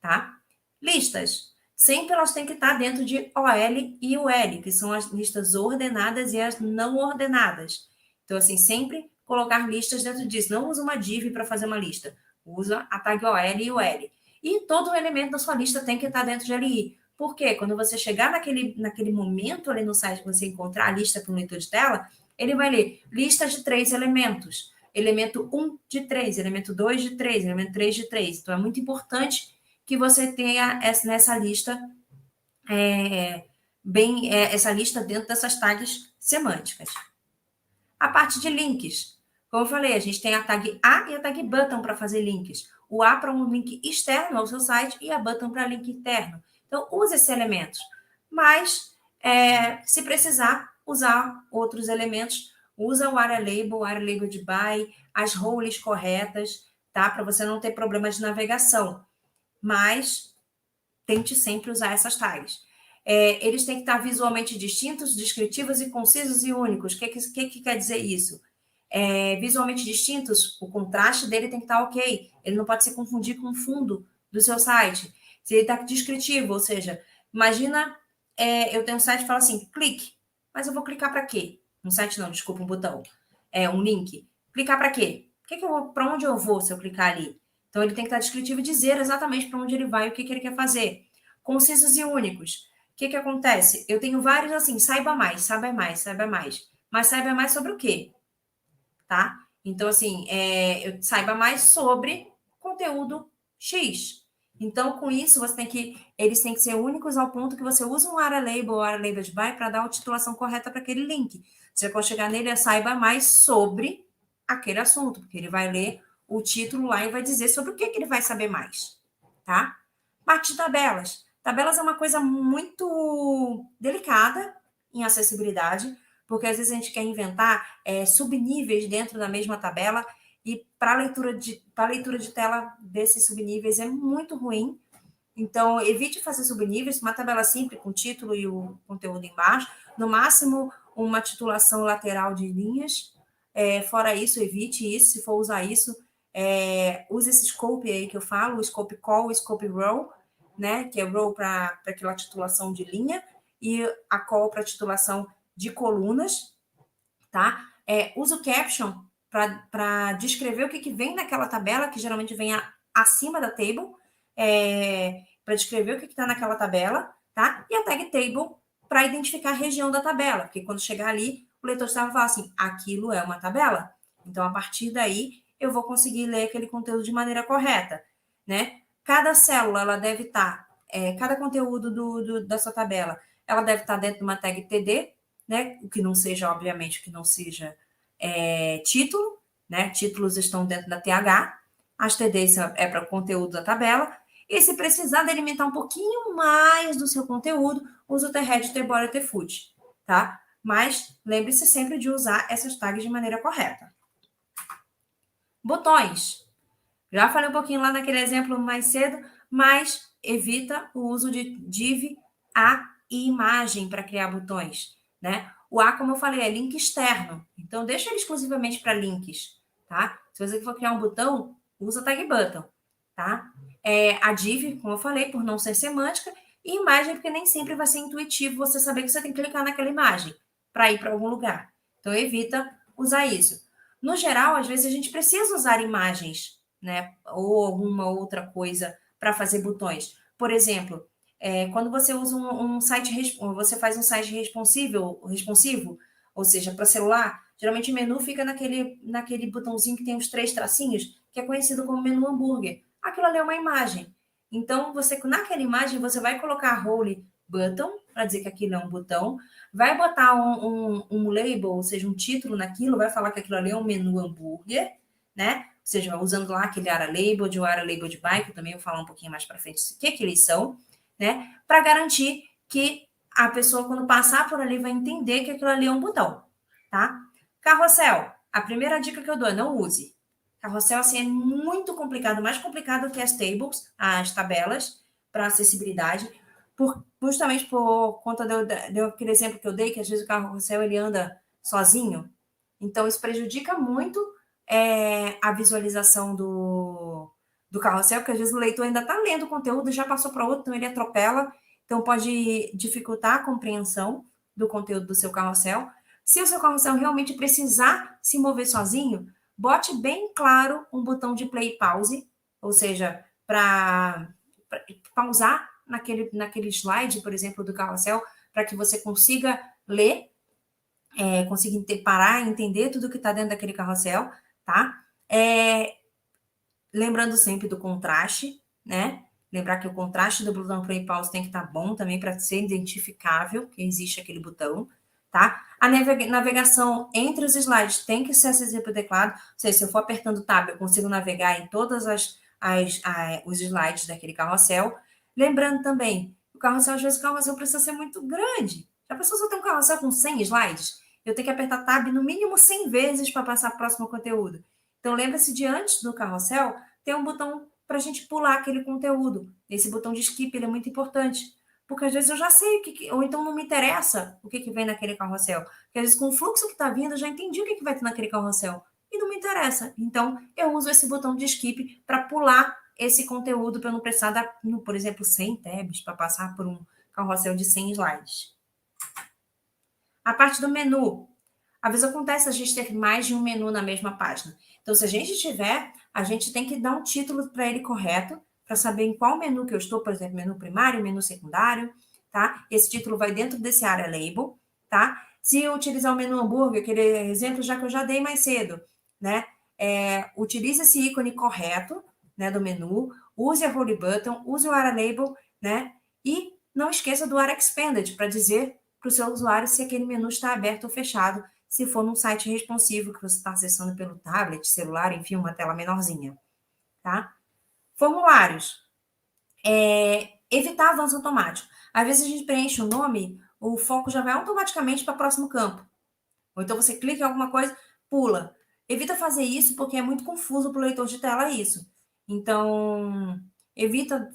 tá? Listas. Sempre elas têm que estar dentro de OL e UL, que são as listas ordenadas e as não ordenadas. Então, assim, sempre colocar listas dentro disso. Não usa uma div para fazer uma lista. Usa a tag OL e UL. E todo elemento da sua lista tem que estar dentro de LI. Por quê? Quando você chegar naquele momento ali no site, que você encontrar a lista para o leitor de tela, ele vai ler lista de 3 elementos. Elemento 1 de 3, elemento 2 de 3, elemento 3 de 3. Então, é muito importante que você tenha nessa lista essa lista dentro dessas tags semânticas. A parte de links. Como eu falei, a gente tem a tag A e a tag button para fazer links. O A para um link externo ao seu site e a button para link interno. Então, use esses elementos. Mas, se precisar usar outros elementos, usa o area label de by, as roles corretas, tá? Para você não ter problemas de navegação. Mas, tente sempre usar essas tags. Eles têm que estar visualmente distintos, descritivos e concisos e únicos. O que quer dizer isso? Visualmente distintos, o contraste dele tem que estar ok. Ele não pode se confundir com o fundo do seu site. Se ele está descritivo, ou seja, imagina, eu tenho um site que fala assim, clique, mas eu vou clicar para quê? Um site não, desculpa, um botão. Um link. Clicar para quê? Para onde eu vou se eu clicar ali? Então, ele tem que estar descritivo e dizer exatamente para onde ele vai e o que ele quer fazer. Concisos e únicos. O que acontece? Eu tenho vários assim, saiba mais, saiba mais, saiba mais. Mas saiba mais sobre o quê? Tá? Então, assim, eu saiba mais sobre conteúdo X. Então, com isso, eles têm que ser únicos ao ponto que você usa um area label de by para dar a titulação correta para aquele link. Você pode chegar nele, saiba mais sobre aquele assunto, porque ele vai ler o título lá e vai dizer sobre o que ele vai saber mais, tá? Parte de tabelas. Tabelas é uma coisa muito delicada em acessibilidade, porque às vezes a gente quer inventar subníveis dentro da mesma tabela e para leitura de tela desses subníveis é muito ruim. Então, evite fazer subníveis, uma tabela simples com o título e o conteúdo embaixo, no máximo uma titulação lateral de linhas. Fora isso, evite isso. Se for usar isso, use esse scope aí que eu falo, o scope call, o scope row, né? Que é row para aquela titulação de linha e a call para titulação de colunas, tá? Usa o caption para descrever o que vem naquela tabela, que geralmente vem acima da table, para descrever o que está naquela tabela, tá? E a tag table para identificar a região da tabela, porque quando chegar ali, o leitor vai falar assim, aquilo é uma tabela. Então, a partir daí, eu vou conseguir ler aquele conteúdo de maneira correta, né? Cada célula, ela deve estar, cada conteúdo da sua tabela, ela deve estar dentro de uma tag TD, né? O que não seja, obviamente, o que não seja título, né? Títulos estão dentro da TH, as TDs é para o conteúdo da tabela, e se precisar delimitar um pouquinho mais do seu conteúdo, usa o THead, TBody, TFoot, tá? Mas lembre-se sempre de usar essas tags de maneira correta. Botões. Já falei um pouquinho lá naquele exemplo mais cedo, mas evita o uso de div a e imagem para criar botões, né? O A, como eu falei, é link externo. Então, deixa ele exclusivamente para links, tá? Se você for criar um botão, usa tag button, tá? A div, como eu falei, por não ser semântica, e imagem, porque nem sempre vai ser intuitivo você saber que você tem que clicar naquela imagem para ir para algum lugar. Então, evita usar isso. No geral, às vezes a gente precisa usar imagens, né? Ou alguma outra coisa para fazer botões. Por exemplo, quando você usa um site, você faz um site responsivo, ou seja, para celular, geralmente o menu fica naquele botãozinho que tem os 3 tracinhos, que é conhecido como menu hambúrguer. Aquilo ali é uma imagem. Então, naquela imagem, você vai colocar role button, para dizer que aquilo é um botão, vai botar um label, ou seja, um título naquilo, vai falar que aquilo ali é um menu hambúrguer, né? Ou seja, usando lá aquele ARA Labeled, o ARA Labeled By, que eu também vou falar um pouquinho mais para frente o que eles são, né? Para garantir que a pessoa, quando passar por ali, vai entender que aquilo ali é um botão, tá? Carrossel. A primeira dica que eu dou é não use. Carrossel, assim, é muito complicado, mais complicado que as tables, as tabelas, para acessibilidade, justamente por conta daquele exemplo que eu dei, que às vezes o carrossel ele anda sozinho. Então, isso prejudica muito a visualização do carrossel, porque às vezes o leitor ainda está lendo o conteúdo, já passou para outro, então ele atropela, então pode dificultar a compreensão do conteúdo do seu carrossel. Se o seu carrossel realmente precisar se mover sozinho, bote bem claro um botão de play e pause, ou seja, para pausar naquele slide, por exemplo, do carrossel, para que você consiga ler, consiga parar, entender tudo que está dentro daquele carrossel, tá? Lembrando sempre do contraste, né? Lembrar que o contraste do botão play e pause tem que estar bom também para ser identificável que existe aquele botão, tá? A navegação entre os slides tem que ser acessível pelo teclado. Ou seja, se eu for apertando o tab, eu consigo navegar em todas os slides daquele carrossel. Lembrando também, o carrossel, às vezes, o carrossel precisa ser muito grande. Já pensou se eu tenho um carrossel com 100 slides? Eu tenho que apertar tab no mínimo 100 vezes para passar para o próximo conteúdo. Então, lembra-se de antes do carrossel, tem um botão para a gente pular aquele conteúdo. Esse botão de skip ele é muito importante. Porque às vezes eu já sei ou então não me interessa o que vem naquele carrossel. Porque às vezes com o fluxo que está vindo, eu já entendi o que vai ter naquele carrossel. E não me interessa. Então, eu uso esse botão de skip para pular esse conteúdo, para não precisar dar, por exemplo, 100 tabs para passar por um carrossel de 100 slides. A parte do menu. Às vezes acontece a gente ter mais de um menu na mesma página. Então, se a gente tiver, a gente tem que dar um título para ele correto, para saber em qual menu que eu estou, por exemplo, menu primário, menu secundário, tá? Esse título vai dentro desse área label, tá? Se eu utilizar o menu hambúrguer, aquele exemplo já que eu já dei mais cedo, né? Utilize esse ícone correto, né, do menu, use a role button, use o área label, né? E não esqueça do área expanded para dizer para o seu usuário se aquele menu está aberto ou fechado, se for num site responsivo que você está acessando pelo tablet, celular, enfim, uma tela menorzinha, tá? Formulários. Evitar avanço automático. Às vezes a gente preenche o nome, o foco já vai automaticamente para o próximo campo. Ou então você clica em alguma coisa, pula. Evita fazer isso porque é muito confuso para o leitor de tela isso. Então,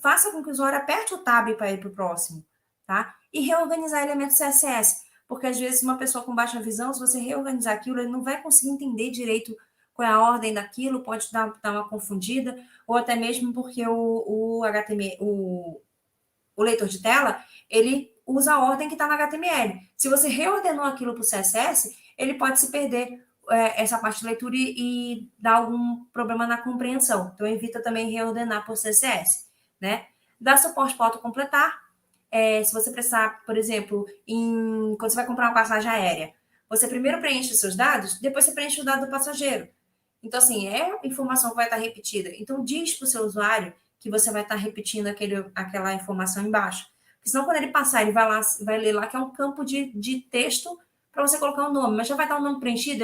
faça com que o usuário aperte o tab para ir para o próximo, tá? E reorganizar elementos CSS, porque às vezes uma pessoa com baixa visão, se você reorganizar aquilo, ele não vai conseguir entender direito qual é a ordem daquilo, pode dar uma confundida, ou até mesmo porque o HTML, o leitor de tela, ele usa a ordem que está no HTML. Se você reordenou aquilo para o CSS, ele pode se perder essa parte de leitura e dar algum problema na compreensão. Então, evita também reordenar por CSS, né? Dá suporte para autocompletar. Se você precisar, por exemplo, quando você vai comprar uma passagem aérea, você primeiro preenche os seus dados, depois você preenche o dado do passageiro. Então, assim, é informação que vai estar repetida. Então, diz para o seu usuário que você vai estar repetindo aquela informação embaixo. Porque senão, quando ele passar, ele vai ler lá que é um campo de texto para você colocar o nome, mas já vai estar o nome preenchido,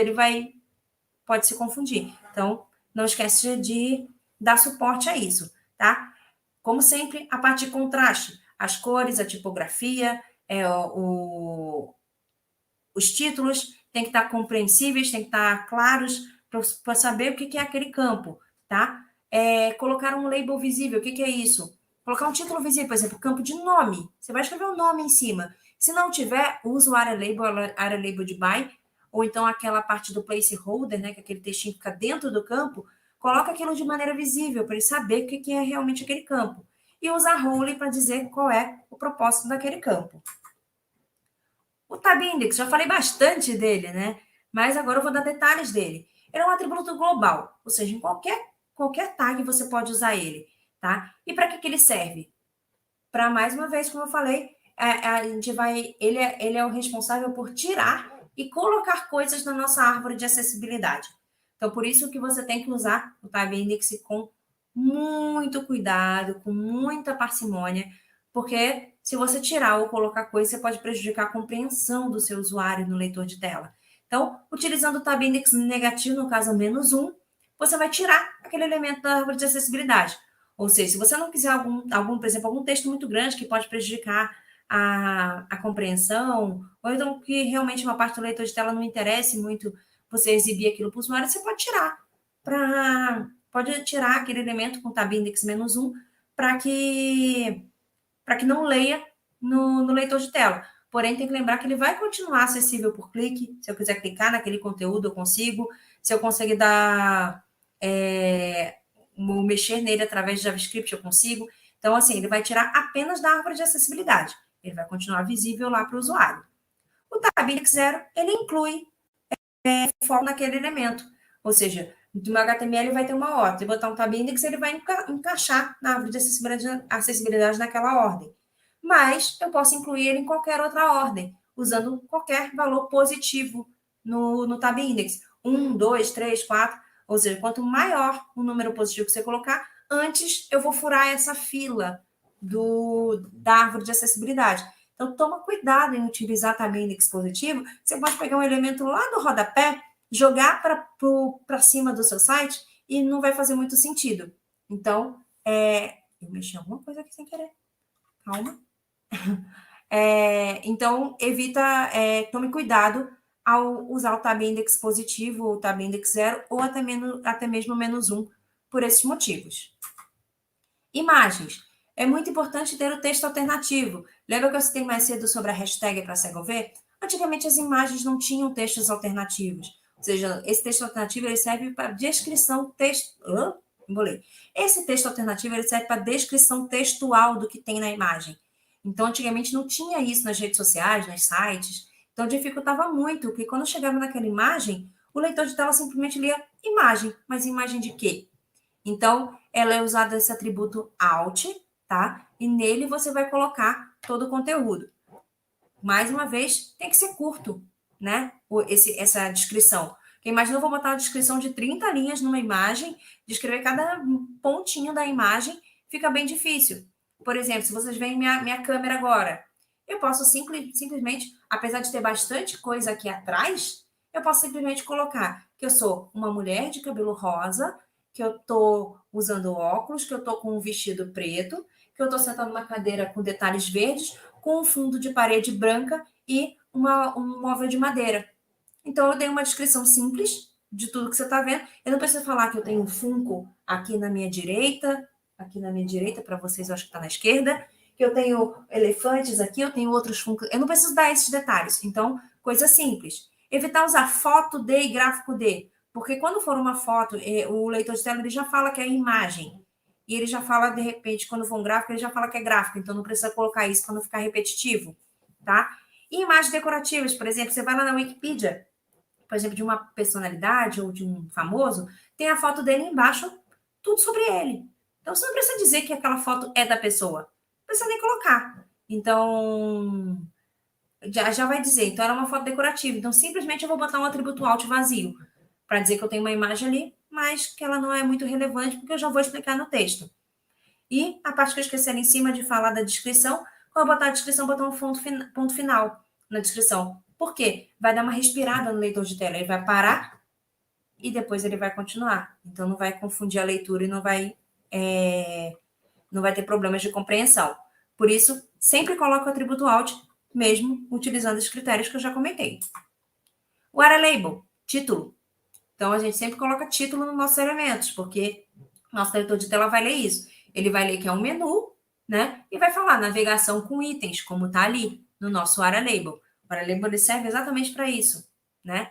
pode se confundir. Então, não esquece de dar suporte a isso, tá? Como sempre, a parte de contraste, as cores, a tipografia, os títulos têm que estar compreensíveis, têm que estar claros para saber o que é aquele campo, tá? Colocar um label visível. O que é isso? Colocar um título visível, por exemplo, campo de nome. Você vai escrever o nome em cima. Se não tiver, usa o área label de by, ou então aquela parte do placeholder, né, que aquele textinho fica dentro do campo, coloca aquilo de maneira visível, para ele saber o que é realmente aquele campo. E usa role para dizer qual é o propósito daquele campo. O tab index, já falei bastante dele, né? Mas agora eu vou dar detalhes dele. Ele é um atributo global, ou seja, em qualquer tag você pode usar ele, tá? E para que ele serve? Para, mais uma vez, como eu falei, a gente vai, ele é o responsável por tirar e colocar coisas na nossa árvore de acessibilidade. Então, por isso que você tem que usar o tab index com muito cuidado, com muita parcimônia, porque se você tirar ou colocar coisa, você pode prejudicar a compreensão do seu usuário no leitor de tela. Então, utilizando o tab index negativo, no caso -1, você vai tirar aquele elemento da árvore de acessibilidade. Ou seja, se você não quiser por exemplo, algum texto muito grande que pode prejudicar a compreensão, ou então que realmente uma parte do leitor de tela não interesse muito você exibir aquilo para o usuário, você pode tirar. Pode tirar aquele elemento com tab index -1 para que não leia no leitor de tela. Porém, tem que lembrar que ele vai continuar acessível por clique. Se eu quiser clicar naquele conteúdo, eu consigo. Se eu conseguir mexer nele através de JavaScript, eu consigo. Então, assim, ele vai tirar apenas da árvore de acessibilidade. Ele vai continuar visível lá para o usuário. O tab index 0, ele inclui foco naquele elemento. Ou seja, no meu HTML vai ter uma ordem. Se botar um tab index, ele vai encaixar na árvore de acessibilidade naquela ordem. Mas eu posso incluir ele em qualquer outra ordem, usando qualquer valor positivo no tab index. 1, 2, 3, 4. Ou seja, quanto maior o número positivo que você colocar, antes eu vou furar essa fila da árvore de acessibilidade. Então, toma cuidado em utilizar tab index positivo. Você pode pegar um elemento lá do rodapé, jogar para cima do seu site e não vai fazer muito sentido. Então, eu mexi em alguma coisa aqui sem querer. Calma. Então, tome cuidado ao usar o tab index positivo, o tab index 0, ou até mesmo -1, por esses motivos. Imagens. É muito importante ter o texto alternativo. Lembra que eu citei mais cedo sobre a hashtag para cego ver? Antigamente as imagens não tinham textos alternativos. Ou seja, esse texto alternativo ele serve para descrição Esse texto alternativo ele serve para descrição textual do que tem na imagem. Então, antigamente não tinha isso nas redes sociais, nos sites. Então, dificultava muito, porque quando chegava naquela imagem, o leitor de tela simplesmente lia imagem. Mas imagem de quê? Então, ela é usada esse atributo alt, tá? E nele você vai colocar todo o conteúdo. Mais uma vez, tem que ser curto, né? Essa descrição. Porque imagina eu vou botar uma descrição de 30 linhas numa imagem, descrever cada pontinho da imagem, fica bem difícil. Por exemplo, se vocês veem minha câmera agora, eu posso simplesmente, apesar de ter bastante coisa aqui atrás, eu posso simplesmente colocar que eu sou uma mulher de cabelo rosa, que eu estou usando óculos, que eu estou com um vestido preto, que eu estou sentada numa cadeira com detalhes verdes, com um fundo de parede branca e um móvel de madeira. Então, eu dei uma descrição simples de tudo que você está vendo. Eu não preciso falar que eu tenho um Funko aqui na minha direita, para vocês, eu acho que está na esquerda, que eu tenho elefantes aqui, eu tenho outros Funko. Eu não preciso dar esses detalhes. Então, coisa simples. Evitar usar foto de e gráfico de, porque quando for uma foto, o leitor de tela ele já fala que é imagem. E ele já fala, de repente, quando for um gráfico, ele já fala que é gráfico. Então, não precisa colocar isso para não ficar repetitivo, tá? E imagens decorativas, por exemplo, você vai lá na Wikipedia, por exemplo, de uma personalidade ou de um famoso, tem a foto dele embaixo, tudo sobre ele. Então, você não precisa dizer que aquela foto é da pessoa. Não precisa nem colocar. Então, já vai dizer. Então, era uma foto decorativa. Então, simplesmente eu vou botar um atributo alt vazio para dizer que eu tenho uma imagem ali, mas que ela não é muito relevante, porque eu já vou explicar no texto. E a parte que eu esqueci ali em cima de falar da descrição, quando eu botar a descrição, botar um ponto final na descrição. Por quê? Vai dar uma respirada no leitor de tela. Ele vai parar e depois ele vai continuar. Então, não vai confundir a leitura e não vai ter problemas de compreensão. Por isso, sempre coloque o atributo alt, mesmo utilizando os critérios que eu já comentei. O area label, título. Então, a gente sempre coloca título nos nossos elementos, porque Nosso leitor de tela vai ler isso. Ele vai ler que é um menu, né? E vai falar navegação com itens, como está ali no nosso Area Label. O Area Label ele serve exatamente para isso, né?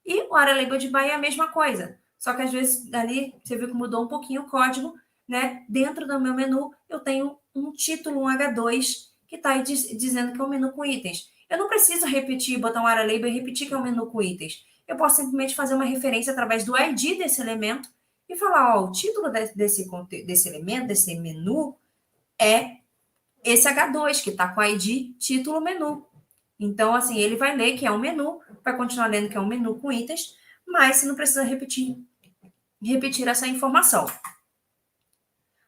E o Area Label de Buy é a mesma coisa. Só que às vezes ali você viu que mudou um pouquinho o código, né? Dentro do meu menu eu tenho um título, um H2, que está aí dizendo que é um menu com itens. Eu não preciso repetir, botar um Area Label e repetir que é um menu com itens. Eu posso simplesmente fazer uma referência através do ID desse elemento e falar, ó, o título desse elemento, desse menu, é esse H2, que está com o ID título menu. Então, assim, ele vai ler que é um menu, vai continuar lendo que é um menu com itens, mas você não precisa repetir essa informação.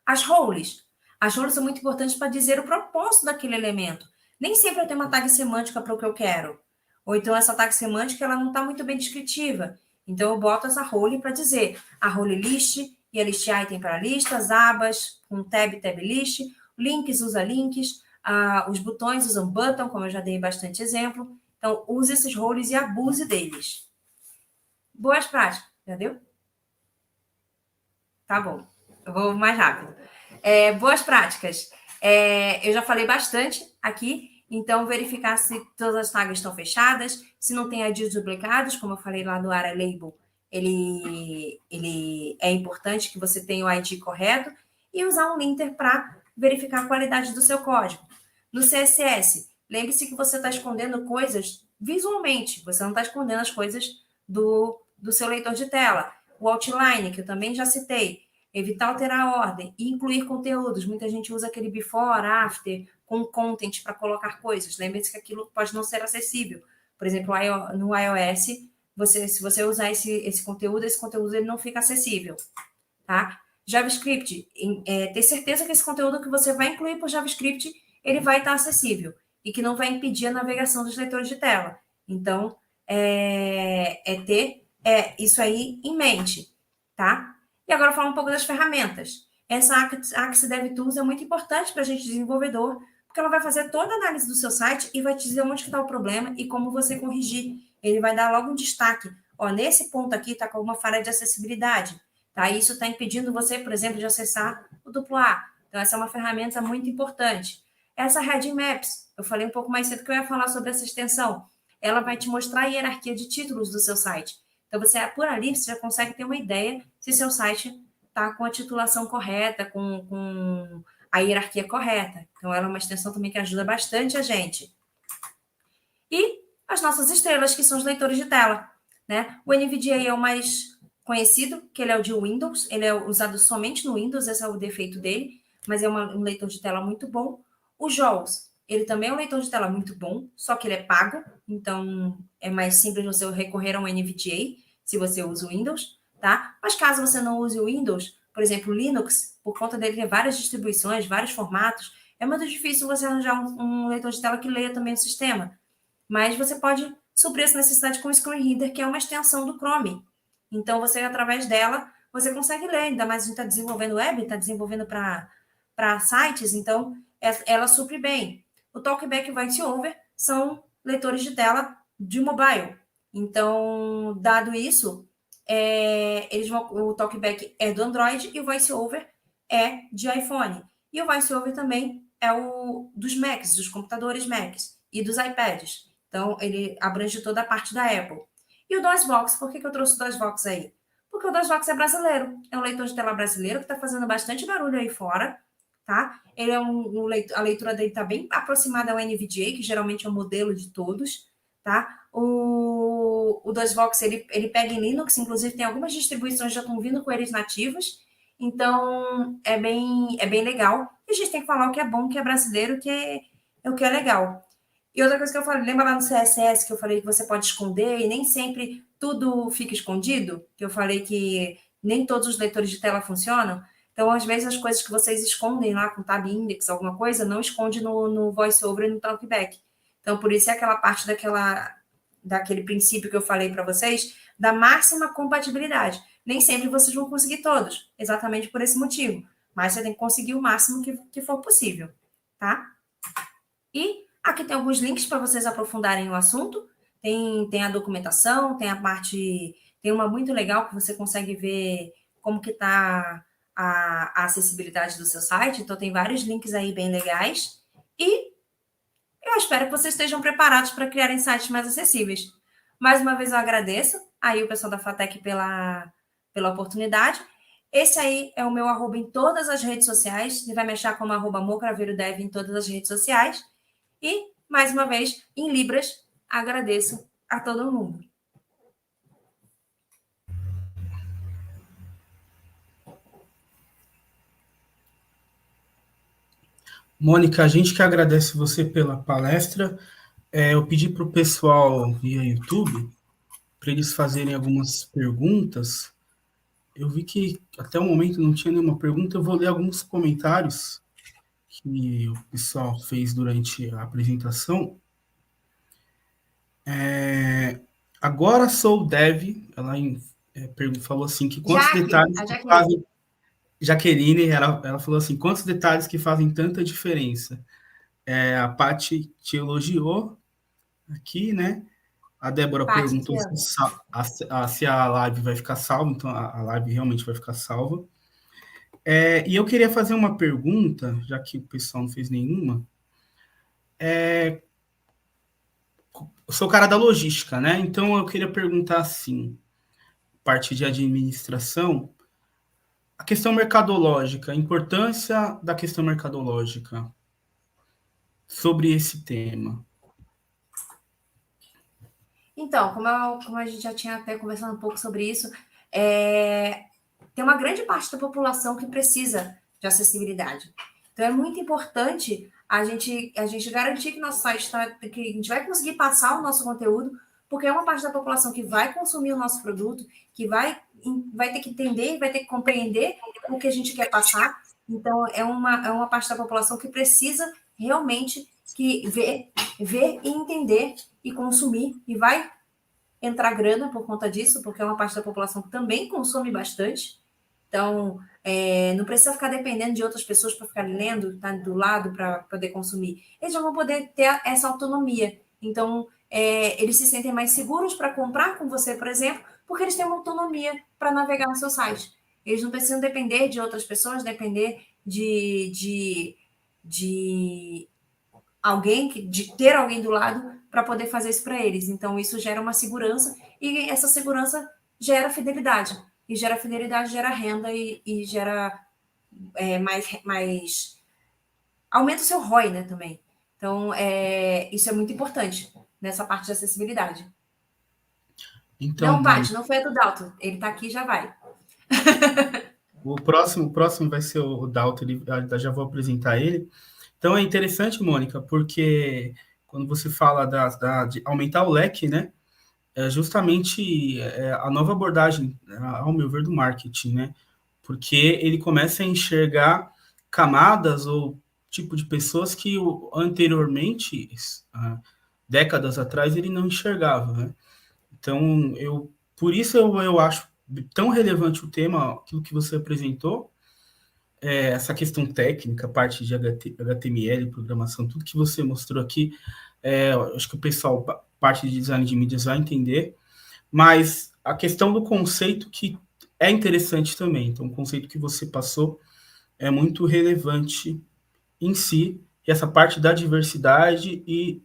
As roles. As roles são muito importantes para dizer o propósito daquele elemento. Nem sempre eu tenho uma tag semântica para o que eu quero. Ou então essa tag semântica ela não está muito bem descritiva. Então eu boto essa role para dizer a role list e a list item para listas, abas, com tab list, links usa links, os botões usam button, como eu já dei bastante exemplo. Então use esses roles e abuse deles. Boas práticas, entendeu? Tá bom, eu vou mais rápido. Boas práticas. Eu já falei bastante aqui, então verificar se todas as tags estão fechadas, se não tem IDs duplicados, como eu falei lá do Area Label, ele é importante que você tenha o ID correto e usar um linter para verificar a qualidade do seu código. No CSS, lembre-se que você está escondendo coisas visualmente, você não está escondendo as coisas do seu leitor de tela. O outline, que eu também já citei, evitar alterar a ordem e incluir conteúdos. Muita gente usa aquele before, after, com content para colocar coisas. Lembre-se que aquilo pode não ser acessível. Por exemplo, no iOS, se você usar esse conteúdo ele não fica acessível. Tá? JavaScript, ter certeza que esse conteúdo que você vai incluir por JavaScript, ele vai estar acessível e que não vai impedir a navegação dos leitores de tela. Então, ter isso aí em mente, tá? E agora falar um pouco das ferramentas. Essa Axie DevTools é muito importante para a gente desenvolvedor, porque ela vai fazer toda a análise do seu site e vai te dizer onde está o problema e como você corrigir. Ele vai dar logo um destaque. Ó, nesse ponto aqui está com alguma falha de acessibilidade. Tá? Isso está impedindo você, por exemplo, de acessar o AAA. Então, essa é uma ferramenta muito importante. Essa Heading Maps, eu falei um pouco mais cedo que eu ia falar sobre essa extensão. Ela vai te mostrar a hierarquia de títulos do seu site. Então, por ali, você já consegue ter uma ideia se seu site está com a titulação correta, com a hierarquia correta. Então, ela é uma extensão também que ajuda bastante a gente. E as nossas estrelas, que são os leitores de tela. Né? O NVDA é o mais conhecido, que ele é o de Windows, ele é usado somente no Windows, esse é o defeito dele, mas é um leitor de tela muito bom. O JAWS, ele também é um leitor de tela muito bom, só que ele é pago, então é mais simples você recorrer a um NVDA, se você usa o Windows, tá? Mas caso você não use o Windows, por exemplo, o Linux, por conta dele ter várias distribuições, vários formatos, é muito difícil você arranjar um leitor de tela que leia também o sistema. Mas você pode suprir essa necessidade com o Screen Reader, que é uma extensão do Chrome. Então, você, através dela, você consegue ler. Ainda mais a gente está desenvolvendo web, está desenvolvendo para sites, então ela supre bem. O Talkback e o VoiceOver são leitores de tela de mobile. Então, dado isso, o Talkback é do Android e o VoiceOver é de iPhone. E o VoiceOver também é o dos Macs, dos computadores Macs e dos iPads. Então, ele abrange toda a parte da Apple. E o DOSVox, por que eu trouxe o DOSVox aí? Porque o DOSVox é brasileiro, é um leitor de tela brasileiro que está fazendo bastante barulho aí fora, tá? Ele é a leitura dele está bem aproximada ao NVDA, que geralmente é o modelo de todos, tá? O DOSVox, ele pega em Linux, inclusive tem algumas distribuições que já estão vindo com eles nativos, então é bem legal. E a gente tem que falar o que é bom, o que é brasileiro, o que é legal. E outra coisa que eu falei, lembra lá no CSS que eu falei que você pode esconder e nem sempre tudo fica escondido? Que eu falei que nem todos os leitores de tela funcionam? Então, às vezes, as coisas que vocês escondem lá com tab index, alguma coisa, não esconde no VoiceOver e no Talkback. Então, por isso é aquela parte daquele princípio que eu falei para vocês, da máxima compatibilidade. Nem sempre vocês vão conseguir todos, exatamente por esse motivo. Mas você tem que conseguir o máximo que for possível, tá? E aqui tem alguns links para vocês aprofundarem o assunto. Tem a documentação, tem uma muito legal que você consegue ver como que está a acessibilidade do seu site. Então, tem vários links aí bem legais. E eu espero que vocês estejam preparados para criarem sites mais acessíveis. Mais uma vez, eu agradeço aí o pessoal da FATEC pela oportunidade. Esse aí é o meu arroba em todas as redes sociais. Você vai me achar como @mocraveirodev em todas as redes sociais. E, mais uma vez, em Libras, agradeço a todo mundo. Mônica, a gente que agradece você pela palestra. Eu pedi para o pessoal via YouTube para eles fazerem algumas perguntas. Eu vi que até o momento não tinha nenhuma pergunta. Eu vou ler alguns comentários que o pessoal fez durante a apresentação. Agora sou dev. Ela falou assim que quantos detalhes que fazem. Jaqueline, ela falou assim, quantos detalhes que fazem tanta diferença. A Paty te elogiou aqui, né? A Débora perguntou se a live vai ficar salva, então a live realmente vai ficar salva. E eu queria fazer uma pergunta, já que o pessoal não fez nenhuma. Eu sou o cara da logística, né? Então eu queria perguntar assim, parte de administração, a questão mercadológica, a importância da questão mercadológica sobre esse tema. Então, como a gente já tinha até conversado um pouco sobre isso, tem uma grande parte da população que precisa de acessibilidade. Então, é muito importante a gente garantir que nosso site que a gente vai conseguir passar o nosso conteúdo, porque é uma parte da população que vai consumir o nosso produto, que vai ter que entender, vai ter que compreender o que a gente quer passar. Então, é uma parte da população que precisa realmente ver e entender e consumir, e vai entrar grana por conta disso, porque é uma parte da população que também consome bastante. Então, não precisa ficar dependendo de outras pessoas para ficar lendo, tá do lado para poder consumir. Eles já vão poder ter essa autonomia. Então, eles se sentem mais seguros para comprar com você, por exemplo, porque eles têm uma autonomia para navegar no seu site. Eles não precisam depender de outras pessoas, depender de alguém, de ter alguém do lado para poder fazer isso para eles. Então, isso gera uma segurança, e essa segurança gera fidelidade. E gera fidelidade, gera renda e gera mais. Aumenta o seu ROI, né, também. Então, isso é muito importante nessa parte de acessibilidade. Então, não, Paty, não foi a do Dalton. Ele está aqui, já vai. O próximo vai ser o Dalton, já vou apresentar ele. Então, é interessante, Mônica, porque quando você fala de aumentar o leque, né, é justamente a nova abordagem, ao meu ver, do marketing, né, porque ele começa a enxergar camadas ou tipo de pessoas que anteriormente, décadas atrás, ele não enxergava, né? Então, por isso eu acho tão relevante o tema, aquilo que você apresentou, essa questão técnica, parte de HTML, programação, tudo que você mostrou aqui, acho que o pessoal, parte de design de mídias vai entender, mas a questão do conceito que é interessante também. Então, o conceito que você passou é muito relevante em si, e essa parte da diversidade e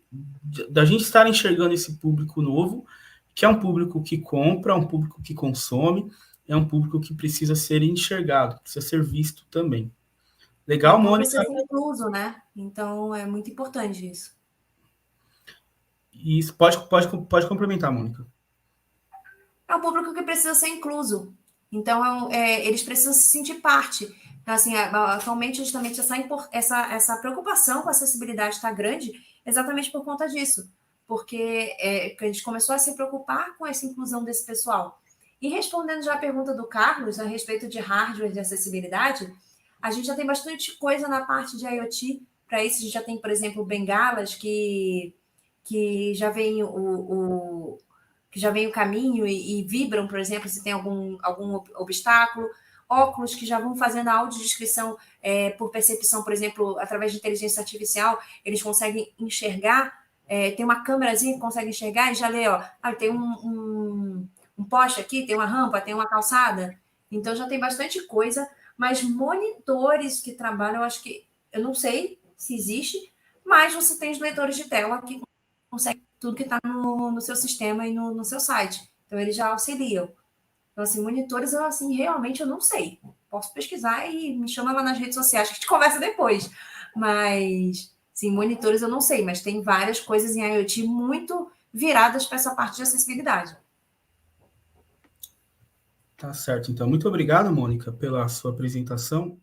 da gente estar enxergando esse público novo, que é um público que compra, um público que consome, é um público que precisa ser enxergado, precisa ser visto também. Legal, Mônica? Precisa ser incluso, né? Então, é muito importante isso. Isso, pode complementar, Mônica. É um público que precisa ser incluso. Então, eles precisam se sentir parte. Então, assim, atualmente, justamente, essa preocupação com a acessibilidade está grande exatamente por conta disso. Porque a gente começou a se preocupar com essa inclusão desse pessoal. E respondendo já a pergunta do Carlos a respeito de hardware de acessibilidade, a gente já tem bastante coisa na parte de IoT. Para isso, a gente já tem, por exemplo, bengalas que já vem que já vem o caminho e vibram, por exemplo, se tem algum obstáculo, óculos que já vão fazendo a audiodescrição por percepção, por exemplo, através de inteligência artificial, eles conseguem enxergar, tem uma câmerazinha que consegue enxergar e já lê, tem um poste aqui, tem uma rampa, tem uma calçada, então já tem bastante coisa. Mas monitores que trabalham, eu não sei se existe, mas você tem os leitores de tela que conseguem tudo que está no seu sistema e no seu site. Então, eles já auxiliam. Então, assim, monitores, realmente eu não sei. Posso pesquisar e me chama lá nas redes sociais que a gente conversa depois. Mas, sim, monitores eu não sei, mas tem várias coisas em IoT muito viradas para essa parte de acessibilidade. Tá certo, então. Muito obrigado, Mônica, pela sua apresentação.